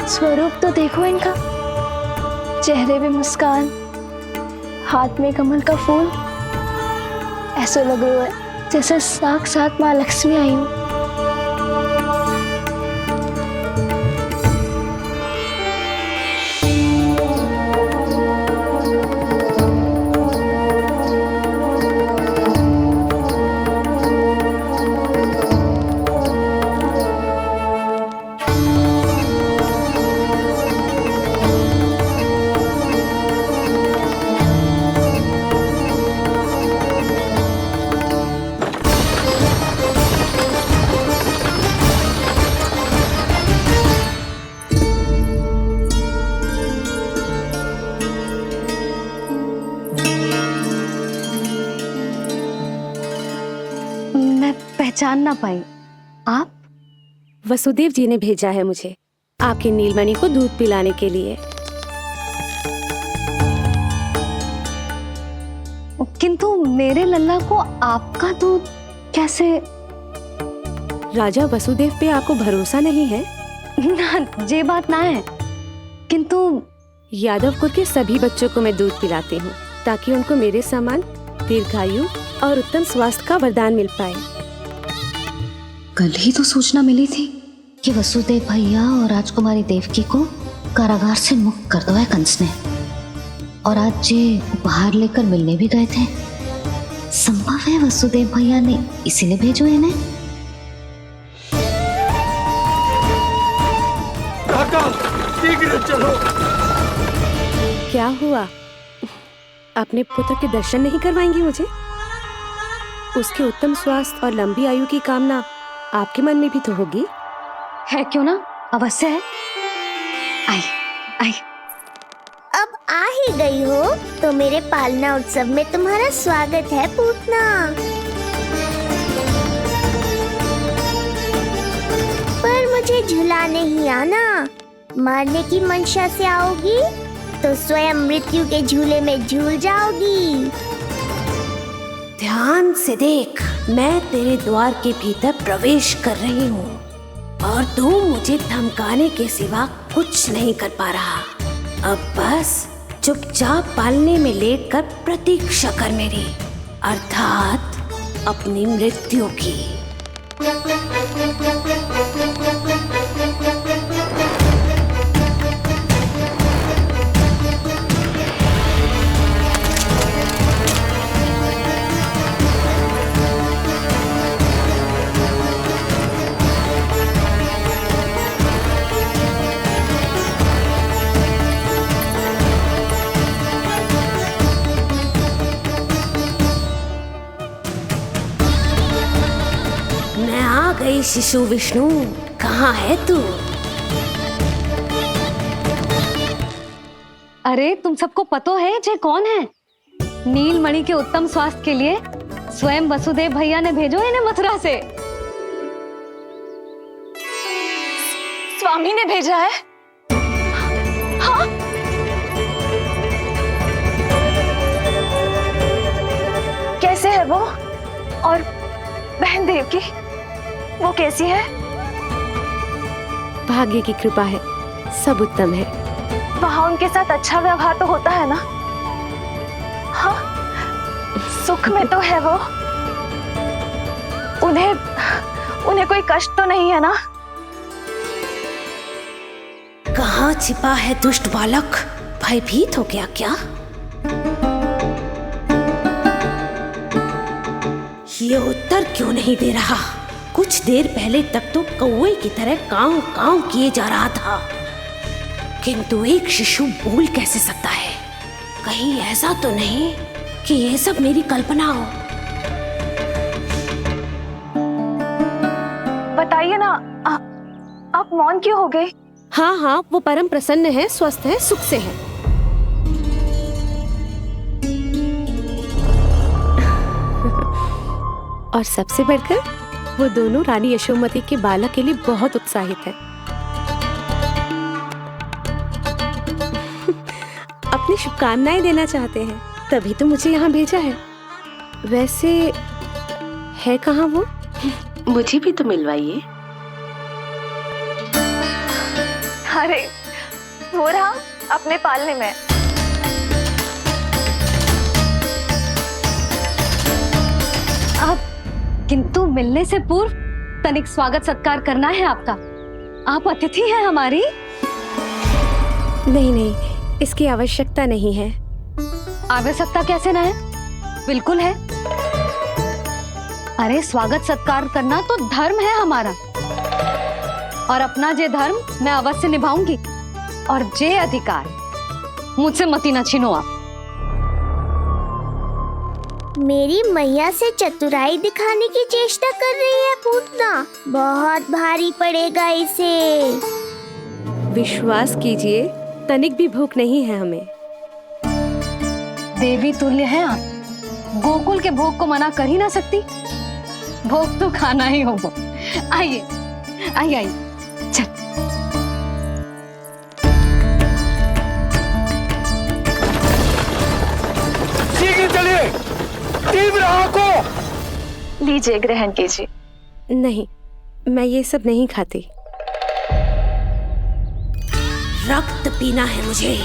स्वरूप तो देखो इनका, चेहरे पे मुस्कान, हाथ में कमल का फूल। ऐसा लग रहा है जैसे साक्षात माँ लक्ष्मी आई हूँ। पहचान ना पाई। आप? वसुदेव जी ने भेजा है मुझे आपकी नीलमणि को दूध पिलाने के लिए। किंतु मेरे लल्ला को आपका दूध कैसे? राजा वसुदेव पे आपको भरोसा नहीं है? ना, ये बात ना है, किंतु यादव कुल के सभी बच्चों को मैं दूध पिलाती हूँ ताकि उनको मेरे समान दीर्घायु और उत्तम स्वास्थ्य का वरदान मिल पाए। कल ही तो सूचना मिली थी कि वसुदेव भैया और राजकुमारी देवकी को कारागार से मुक्त कर दो है कंस ने, और आज ये उपहार लेकर मिलने भी गए थे। संभव है वसुदेव भैया ने इसीलिए भेजो इन्हें। चलो। क्या हुआ? अपने पुत्र के दर्शन नहीं करवाएंगी मुझे? उसके उत्तम स्वास्थ्य और लंबी आयु की कामना आपके मन में भी तो होगी। है क्यों ना, अवश्य है। आई आई। अब आ ही गई हो तो मेरे पालना उत्सव में तुम्हारा स्वागत है पूतना। पर मुझे झुलाने ही आना, मारने की मंशा से आओगी तो स्वयं मृत्यु के झूले में झूल जाओगी। ध्यान से देख, मैं तेरे द्वार के भीतर प्रवेश कर रही हूँ और तू मुझे धमकाने के सिवा कुछ नहीं कर पा रहा। अब बस चुपचाप पालने में लेटकर प्रतीक्षा कर मेरी, अर्थात अपनी मृत्यु की। मैं आ गई शिशु विष्णु, कहाँ है तू? अरे तुम सबको पतो है जे कौन है? नीलमणि के उत्तम स्वास्थ्य के लिए स्वयं वसुदेव भैया ने भेजो इन्हें मथुरा से। स्वामी ने भेजा है? हाँ? कैसे है वो? और बहन देवकी, वो कैसी है? भाग्य की कृपा है, सब उत्तम है। वहाँ उनके साथ अच्छा व्यवहार तो होता है ना? हाँ, सुख में तो है वो। उन्हें कोई कष्ट तो नहीं है ना? कहाँ छिपा है दुष्ट बालक? भयभीत हो गया क्या? ये उत्तर क्यों नहीं दे रहा? कुछ देर पहले तक तो कौवे की तरह कांव कांव किए जा रहा था, किंतु एक शिशु बोल कैसे सकता है? कहीं ऐसा तो नहीं कि ये सब मेरी कल्पना हो? बताइए ना, आप मौन क्यों हो गए? हाँ हाँ, वो परम प्रसन्न है, स्वस्थ है, सुख से है। और सबसे बढ़कर वो दोनों रानी यशोमती के बालक के लिए बहुत उत्साहित है। अपनी शुभकामनाएं देना चाहते हैं, तभी तो मुझे यहाँ भेजा है। वैसे है कहाँ वो? मुझे भी तो मिलवाइए। अरे वो रहा अपने पालने में। किंतु मिलने से पूर्व तनिक स्वागत सत्कार करना है आपका। आप अतिथि हैं हमारी। नहीं नहीं, इसकी आवश्यकता नहीं है। आवश्यकता कैसे ना है? बिल्कुल है। अरे स्वागत सत्कार करना तो धर्म है हमारा, और अपना जे धर्म मैं अवश्य निभाऊंगी, और जे अधिकार मुझसे मती न छीनो आप। मेरी मैया से चतुराई दिखाने की चेष्टा कर रही है पूतना। बहुत भारी पड़ेगा इसे। विश्वास कीजिए, तनिक भी भूख नहीं है हमें। देवी तुल्य हैं आप, गोकुल के भोग को मना कर ही ना सकती। भोग तो खाना ही होगा। आइए आइए आइए, चल। शीघ्र चलिए, तीव्र आंखों। लीजिए, ग्रहण कीजिए। नहीं, मैं ये सब नहीं खाती। रक्त पीना है मुझे,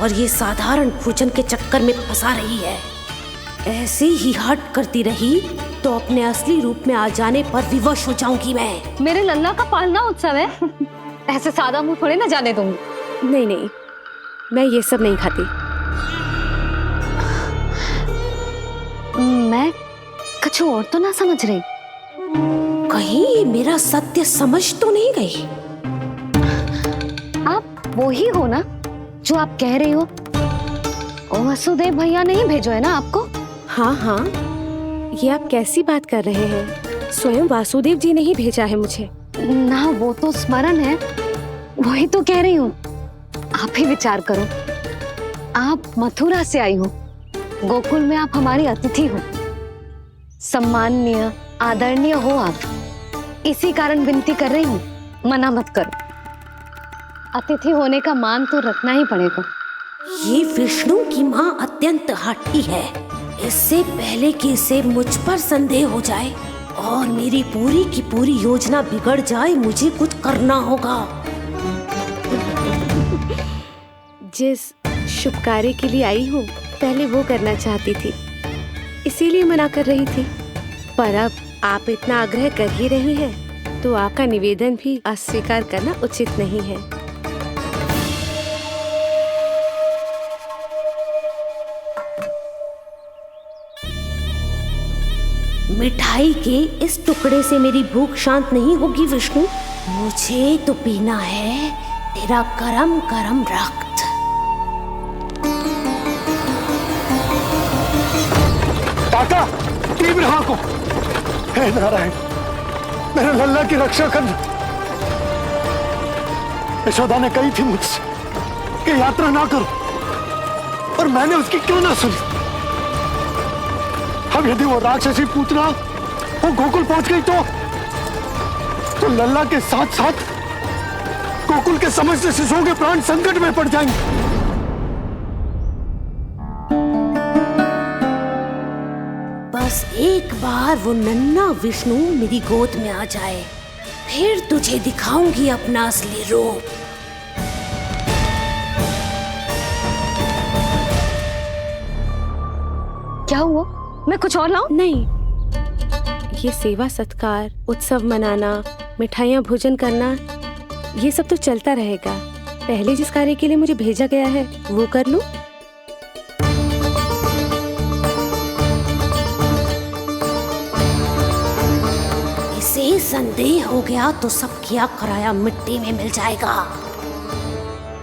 और ये साधारण भोजन के चक्कर में फंसा रही है। ऐसे ही हट करती रही तो अपने असली रूप में आ जाने पर विवश हो जाऊंगी मैं। मेरे लल्ला का पालना उत्सव है, ऐसे सादा मुंह थोड़े ना जाने दूंगी। नहीं नहीं, मैं ये सब नहीं खाती। मैं कुछ और तो ना समझ रही। कहीं ये मेरा सत्य समझ तो नहीं गई? आप वो ही हो ना जो आप कह रही हो? वसुदेव भैया ने ही भेजो है ना आपको? हाँ हाँ, ये आप कैसी बात कर रहे हैं? स्वयं वासुदेव जी ने ही भेजा है मुझे। ना वो तो स्मरण है, वही तो कह रही हूँ। आप ही विचार करो, आप मथुरा से आई हो, गोकुल में आप हमारी अतिथि हो, सम्माननीय आदरणीय हो आप। इसी कारण विनती कर रही हूँ, मना मत करो। अतिथि होने का मान तो रखना ही पड़ेगा। ये विष्णु की माँ अत्यंत हठी है। इससे पहले कि इसे मुझ पर संदेह हो जाए और मेरी पूरी की पूरी योजना बिगड़ जाए, मुझे कुछ करना होगा। जिस शुभ कार्य के लिए आई हूँ, पहले वो करना चाहती थी, इसीलिए मना कर रही थी। पर अब आप इतना आग्रह कर ही रही हैं, तो आपका निवेदन भी अस्वीकार करना उचित नहीं है। मिठाई के इस टुकड़े से मेरी भूख शांत नहीं होगी विष्णु। मुझे तो पीना है तेरा गरम गरम रक्त। काका, तीव्र हाँ को। हे नारायण, मेरे लल्ला की रक्षा करना। यशोदा ने कही थी मुझसे कि यात्रा ना करो, और मैंने उसकी क्यों ना सुनी। अब यदि वो राक्षसी पूतना वो गोकुल पहुंच गई तो लल्ला के साथ साथ गोकुल के समस्त शिशुओं के प्राण संकट में पड़ जाएंगे। बस एक बार वो नन्हा विष्णु मेरी गोद में आ जाए, फिर तुझे दिखाऊंगी अपना असली रूप। क्या हुआ? मैं कुछ और लाऊं? नहीं, ये सेवा सत्कार, उत्सव मनाना, मिठाइयाँ भोजन करना, ये सब तो चलता रहेगा। पहले जिस कार्य के लिए मुझे भेजा गया है वो कर लूं। इसे संदेह हो गया तो सब किया कराया मिट्टी में मिल जाएगा।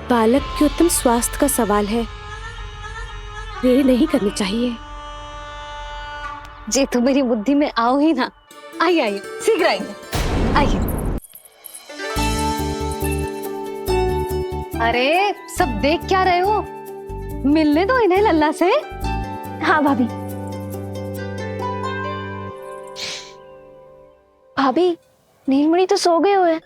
बालक के उत्तम स्वास्थ्य का सवाल है, देरी नहीं करनी चाहिए। जी तो मेरी बुद्धि में आओ ही ना। आइए आइए, शीघ्र आइए, आइए। अरे सब देख क्या रहे हो? मिलने दो इन्हें लल्ला से। हाँ भाभी। भाभी, नीलमणि तो सो गए हुए।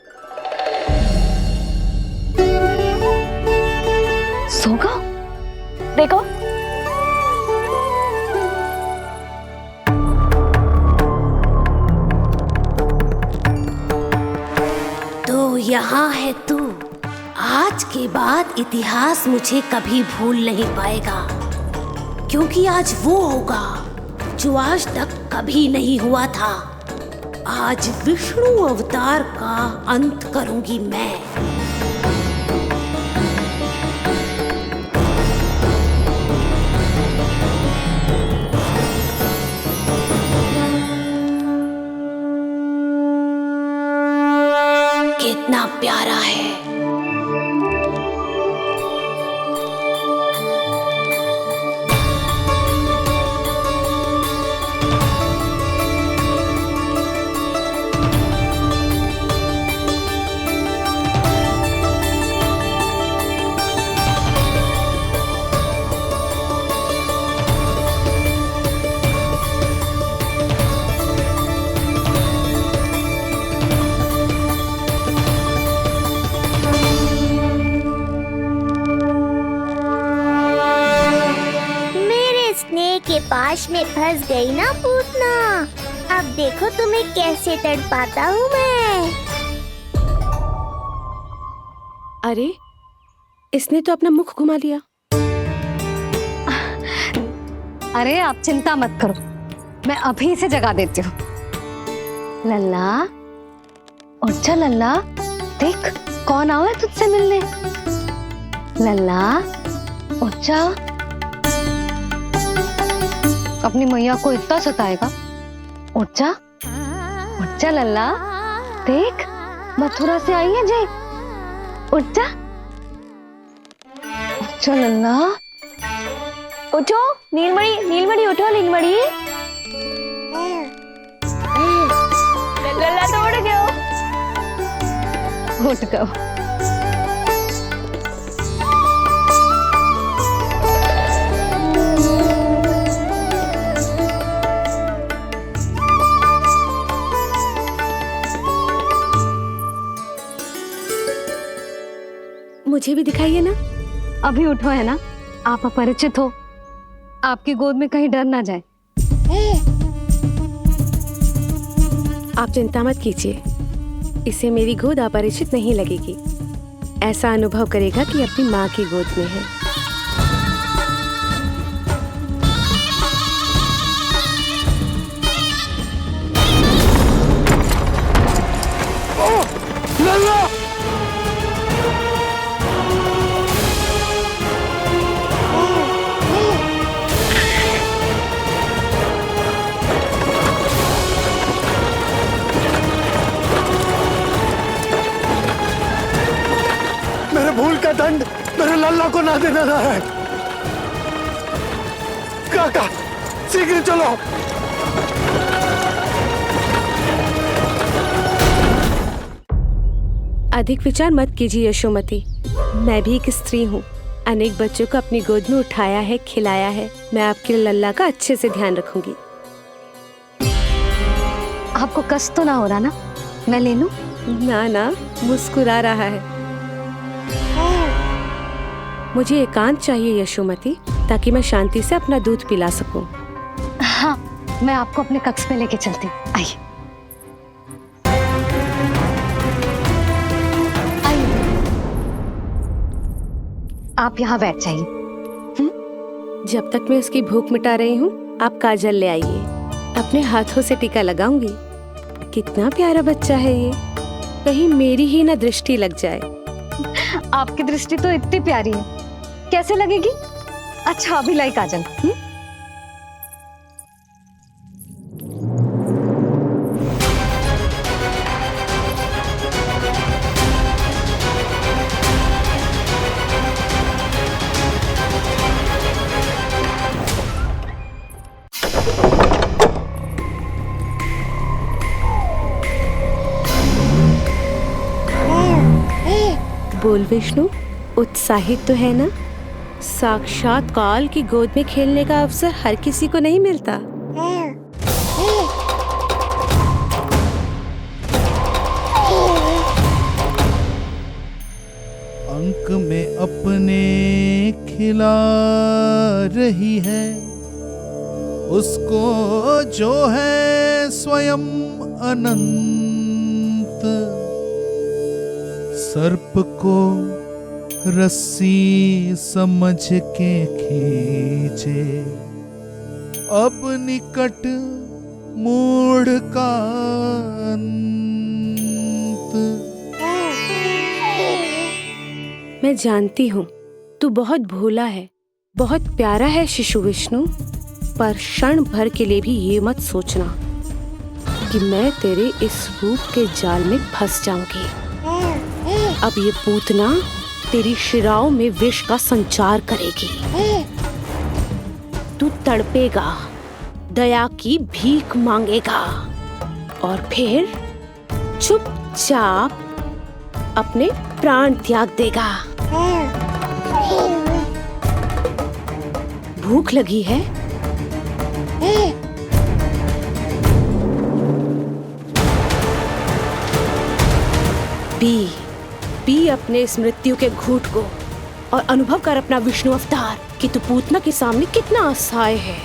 सो गो? देखो। तो यहाँ है तू। आज के बाद इतिहास मुझे कभी भूल नहीं पाएगा, क्योंकि आज वो होगा जो आज तक कभी नहीं हुआ था। आज विष्णु अवतार का अंत करूंगी मैं। कितना प्यारा है। के पास में फंस गई ना पूतना। अब देखो तुम्हें कैसे तड़पाता हूँ मैं। अरे, इसने तो अपना मुख घुमा लिया। अरे आप चिंता मत करो, मैं अभी से जगा देती हूँ। लल्ला, उठ जा लल्ला, देख कौन आया तुझसे मिलने। लल्ला, उठ जा। अपनी मैया को इतना सताएगा? उठ जा, उठ जा लल्ला, देख मथुरा से आई है जय। उठ जा, उठ जा लल्ला। उठो नीलमणि, नीलमणि उठो नीलमणि। लल्ला तो उठ गयो। उठ गयो। मुझे भी दिखाइए ना। अभी उठो है ना, आप अपरिचित हो, आपकी गोद में कहीं डर ना जाए। आप चिंता मत कीजिए, इसे मेरी गोद अपरिचित नहीं लगेगी। ऐसा अनुभव करेगा कि अपनी माँ की गोद में है। भूल का दंड मेरे लल्ला को ना देना रहा है। काका, शीघ्र चलो। अधिक विचार मत कीजिए यशोमती। मैं भी एक स्त्री हूँ, अनेक बच्चों को अपनी गोद में उठाया है, खिलाया है। मैं आपके लल्ला का अच्छे से ध्यान रखूंगी। आपको कष्ट तो ना हो रहा ना? मैं ले लूं? ना ना, मुस्कुरा रहा है। मुझे एकांत चाहिए यशोमती, ताकि मैं शांति से अपना दूध पिला सकूं। हाँ, मैं आपको अपने कक्ष में लेके चलती हूँ। आइए। आप यहाँ बैठ जाइए। जब तक मैं उसकी भूख मिटा रही हूँ, आप काजल ले आइए। अपने हाथों से टीका लगाऊंगी। कितना प्यारा बच्चा है ये, कहीं मेरी ही ना दृष्टि लग जाए। आपकी दृष्टि तो इतनी प्यारी है, कैसे लगेगी? अच्छा, अभी लाई काजल। बोल विष्णु, उत्साहित तो है ना? साक्षात काल की गोद में खेलने का अवसर हर किसी को नहीं मिलता। अंक में अपने खिला रही है, उसको जो है स्वयं अनंत। सर्प को रस्सी समझ के खींचे, अब निकट मूढ़ का अंत। मैं जानती हूँ तू बहुत भोला है, बहुत प्यारा है शिशु विष्णु, पर क्षण भर के लिए भी ये मत सोचना कि मैं तेरे इस रूप के जाल में फंस जाऊंगी। अब ये पूतना तेरी शिराओं में विष का संचार करेगी। तू तड़पेगा, दया की भीख मांगेगा और फिर चुपचाप अपने प्राण त्याग देगा। भूख लगी है? पी अपने इस मृत्यु के घूंट को और अनुभव कर अपना विष्णु अवतार कि तू पूतना के सामने कितना असहाय है।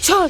छोड़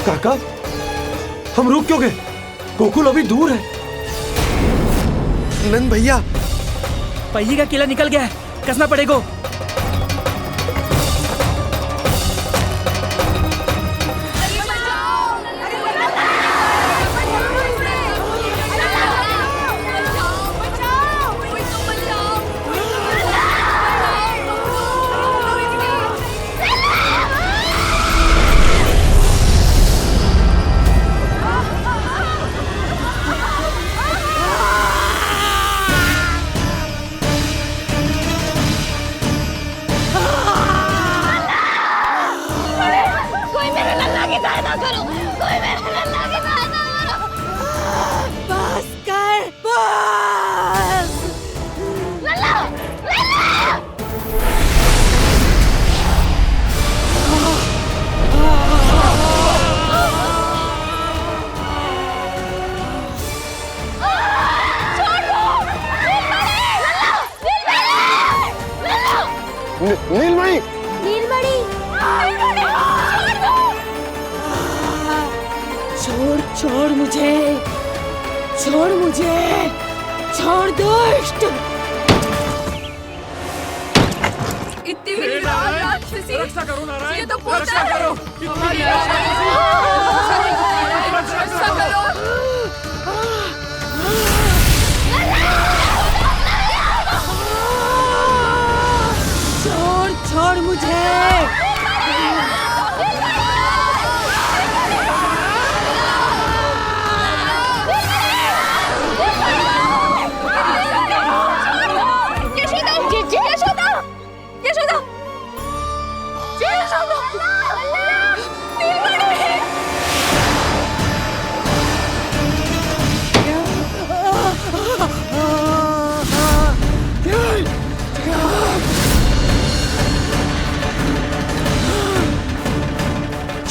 काका, हम रुक क्यों गए? गोकुल अभी दूर है। नंद भैया, पहिए का किला निकल गया है, कसना पड़ेगा। नीलमणि, नीलमणि, छोड़ छोड़ मुझे, छोड़ मुझे, छोड़ दुष्ट। इतनी बड़ी राक्षसी, रक्षा करो नारायण, ये तो पूजा रक्षा है। करो। रक्षा करो। छोड़ छोड़ मुझे। यशोदा, यशोदा, यशोदा,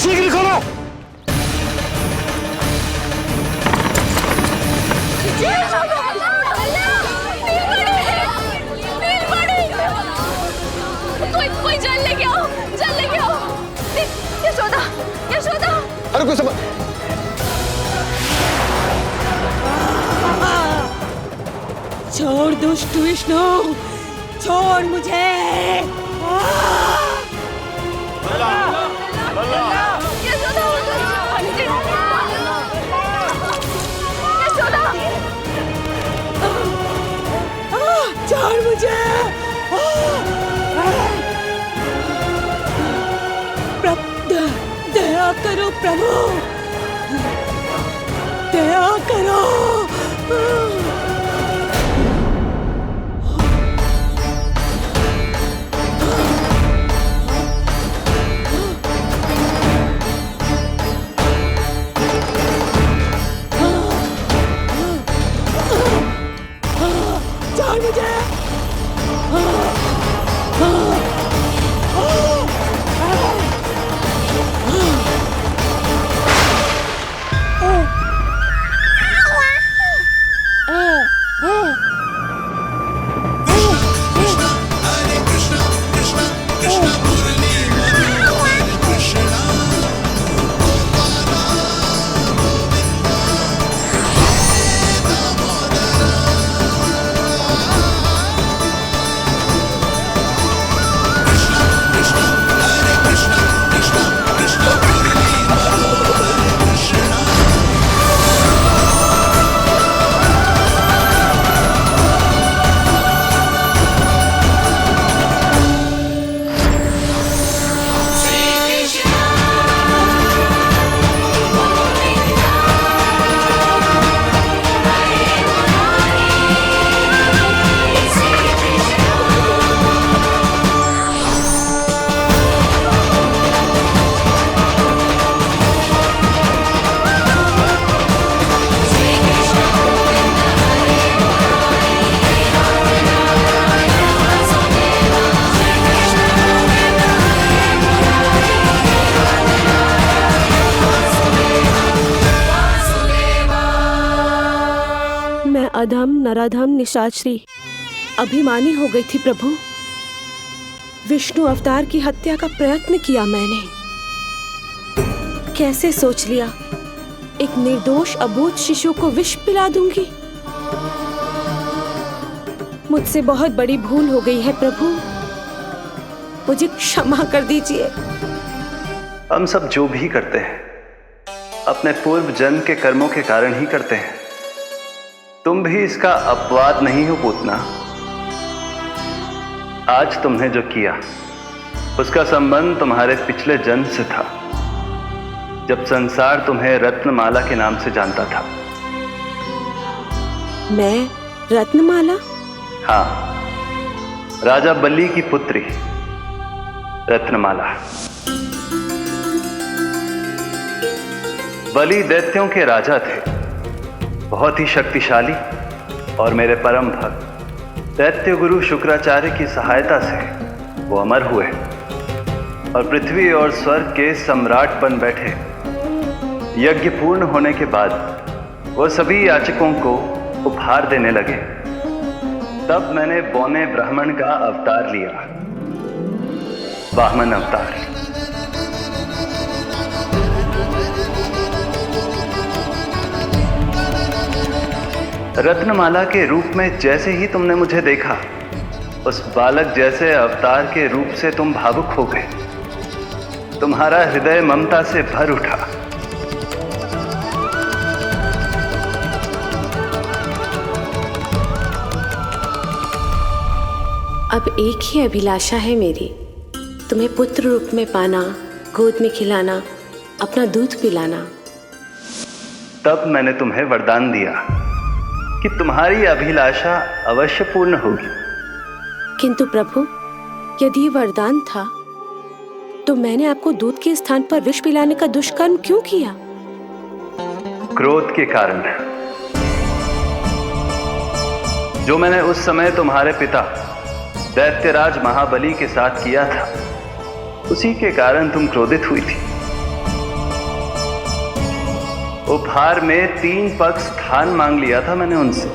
शीघ्र खोलो। कोई जल लेके आओ, जल लेके आओ। यशोदा, यशोदा। अरे कोई समझ। छोड़ दुष्ट विष्णु, छोड़ मुझे। छोड़ मुझे। दया करो प्रभु, दया करो। छोड़ मुझे। अधम नराधम निशाचरी अभिमानी हो गई थी प्रभु। विष्णु अवतार की हत्या का प्रयत्न किया मैंने। कैसे सोच लिया एक निर्दोष अबोध शिशु को विष पिला दूंगी। मुझसे बहुत बड़ी भूल हो गई है प्रभु, मुझे क्षमा कर दीजिए। हम सब जो भी करते हैं अपने पूर्व जन्म के कर्मों के कारण ही करते हैं। तुम भी इसका अपवाद नहीं हो पूतना। आज तुमने जो किया उसका संबंध तुम्हारे पिछले जन्म से था, जब संसार तुम्हें रत्नमाला के नाम से जानता था। मैं रत्नमाला? हाँ, राजा बलि की पुत्री रत्नमाला। बलि दैत्यों के राजा थे, बहुत ही शक्तिशाली, और मेरे परम भक्त दैत्य गुरु शुक्राचार्य की सहायता से वो अमर हुए और पृथ्वी और स्वर्ग के सम्राट बन बैठे। यज्ञ पूर्ण होने के बाद वो सभी याचकों को उपहार देने लगे। तब मैंने बौने ब्राह्मण का अवतार लिया, वामन अवतार। रत्नमाला के रूप में जैसे ही तुमने मुझे देखा, उस बालक जैसे अवतार के रूप से तुम भावुक हो गए। तुम्हारा हृदय ममता से भर उठा। अब एक ही अभिलाषा है मेरी, तुम्हें पुत्र रूप में पाना, गोद में खिलाना, अपना दूध पिलाना। तब मैंने तुम्हें वरदान दिया कि तुम्हारी अभिलाषा अवश्य पूर्ण होगी। किंतु प्रभु, यदि वरदान था तो मैंने आपको दूध के स्थान पर विष पिलाने का दुष्कर्म क्यों किया? क्रोध के कारण, जो मैंने उस समय तुम्हारे पिता दैत्यराज महाबली के साथ किया था, उसी के कारण तुम क्रोधित हुई थी। उपहार में 3 पग स्थान मांग लिया था मैंने उनसे।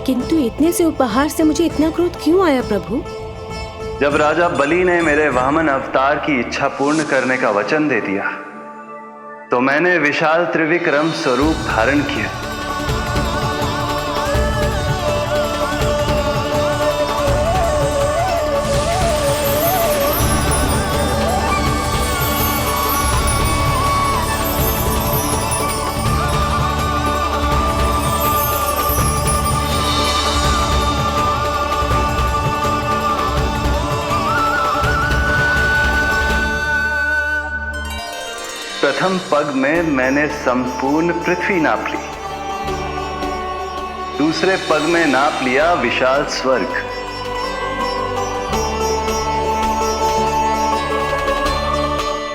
किंतु इतने से उपहार से मुझे इतना क्रोध क्यों आया प्रभु? जब राजा बलि ने मेरे वामन अवतार की इच्छा पूर्ण करने का वचन दे दिया, तो मैंने विशाल त्रिविक्रम स्वरूप धारण किया। प्रथम पग में मैंने संपूर्ण पृथ्वी नाप ली, दूसरे पग में नाप लिया विशाल स्वर्ग,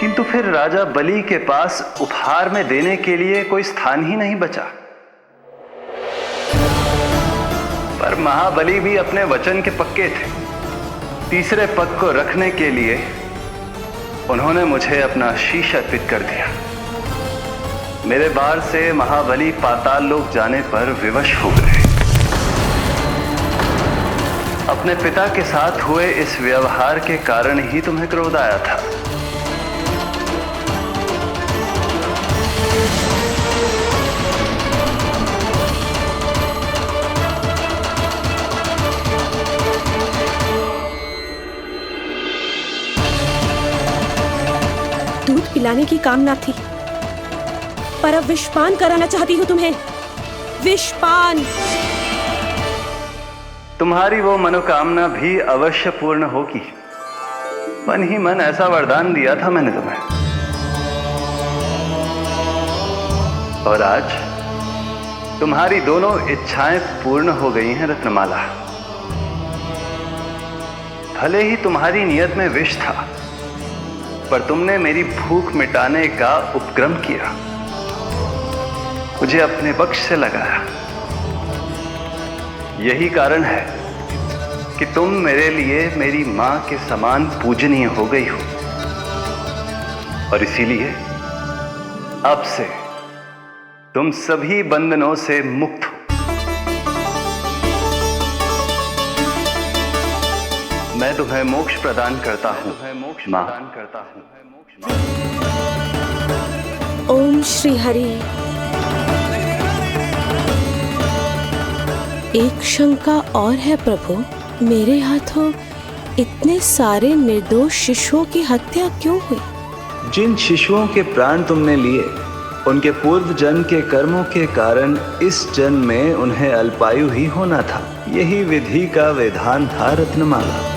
किंतु फिर राजा बलि के पास उपहार में देने के लिए कोई स्थान ही नहीं बचा। पर महाबली भी अपने वचन के पक्के थे। तीसरे पग को रखने के लिए उन्होंने मुझे अपना शीश अर्पित कर दिया। मेरे बार से महाबली पाताल लोक जाने पर विवश हो गए। अपने पिता के साथ हुए इस व्यवहार के कारण ही तुम्हें क्रोध आया था। दूध पिलाने की कामना थी, पर अब विषपान कराना चाहती हूँ तुम्हें। विषपान। तुम्हारी वो मनोकामना भी अवश्य पूर्ण होगी। मन ही मन ऐसा वरदान दिया था मैंने तुम्हें। और आज तुम्हारी दोनों इच्छाएं पूर्ण हो गई हैं रत्नमाला। भले ही तुम्हारी नियत में विष था, पर तुमने मेरी भूख मिटाने का उपक्रम किया, मुझे अपने पक्ष से लगाया। यही कारण है कि तुम मेरे लिए मेरी मां के समान पूजनीय हो गई हो, और इसीलिए अब से तुम सभी बंधनों से मुक्त हो। मैं तुम्हें मोक्ष प्रदान करता हूँ मां। ओम श्री हरि। एक शंका और है प्रभु, मेरे हाथों इतने सारे निर्दोष शिशुओं की हत्या क्यों हुई? जिन शिशुओं के प्राण तुमने लिए, उनके पूर्व जन्म के कर्मों के कारण इस जन्म में उन्हें अल्पायु ही होना था। यही विधि का विधान था रत्नमाला।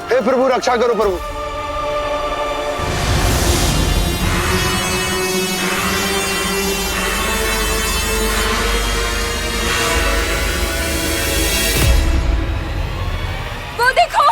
हे प्रभु रक्षा करो प्रभु। वो देखो,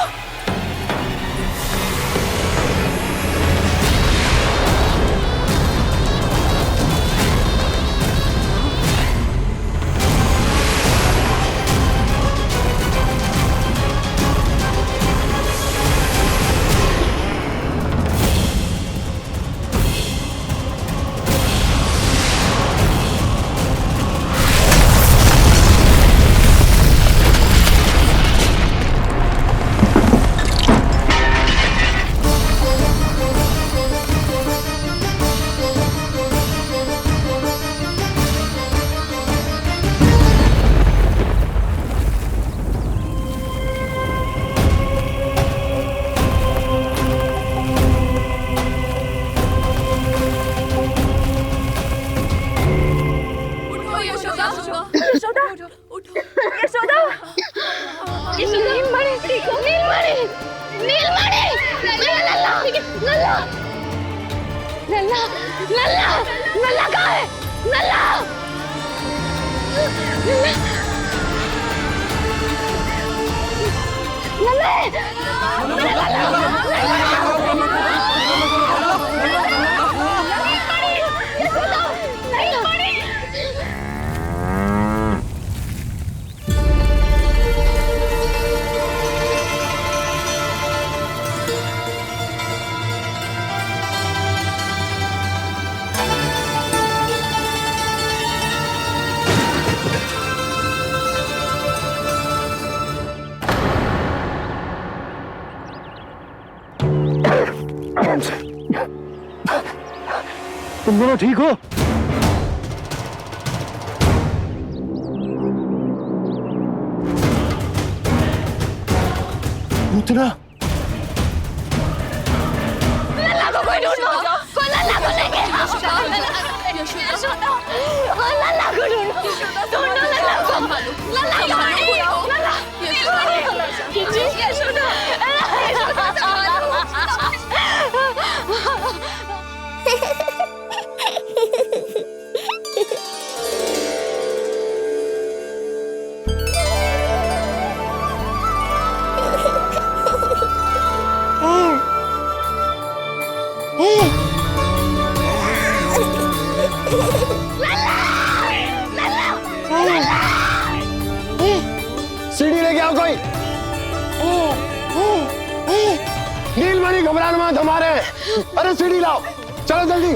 तुम दोनों ठीक हो? पूतना लल्ला को कोई ढूंढो, कोई लल्ला को लेके आओ। यशोदा, लल्ला को ढूंढो, ढूंढो लल्ला को। लल्ला को लल्ला, यशोदा, सीढ़ी लेके आओ कोई। नीलमणि घबराना मत, हमारे। अरे सीढ़ी लाओ, चलो जल्दी।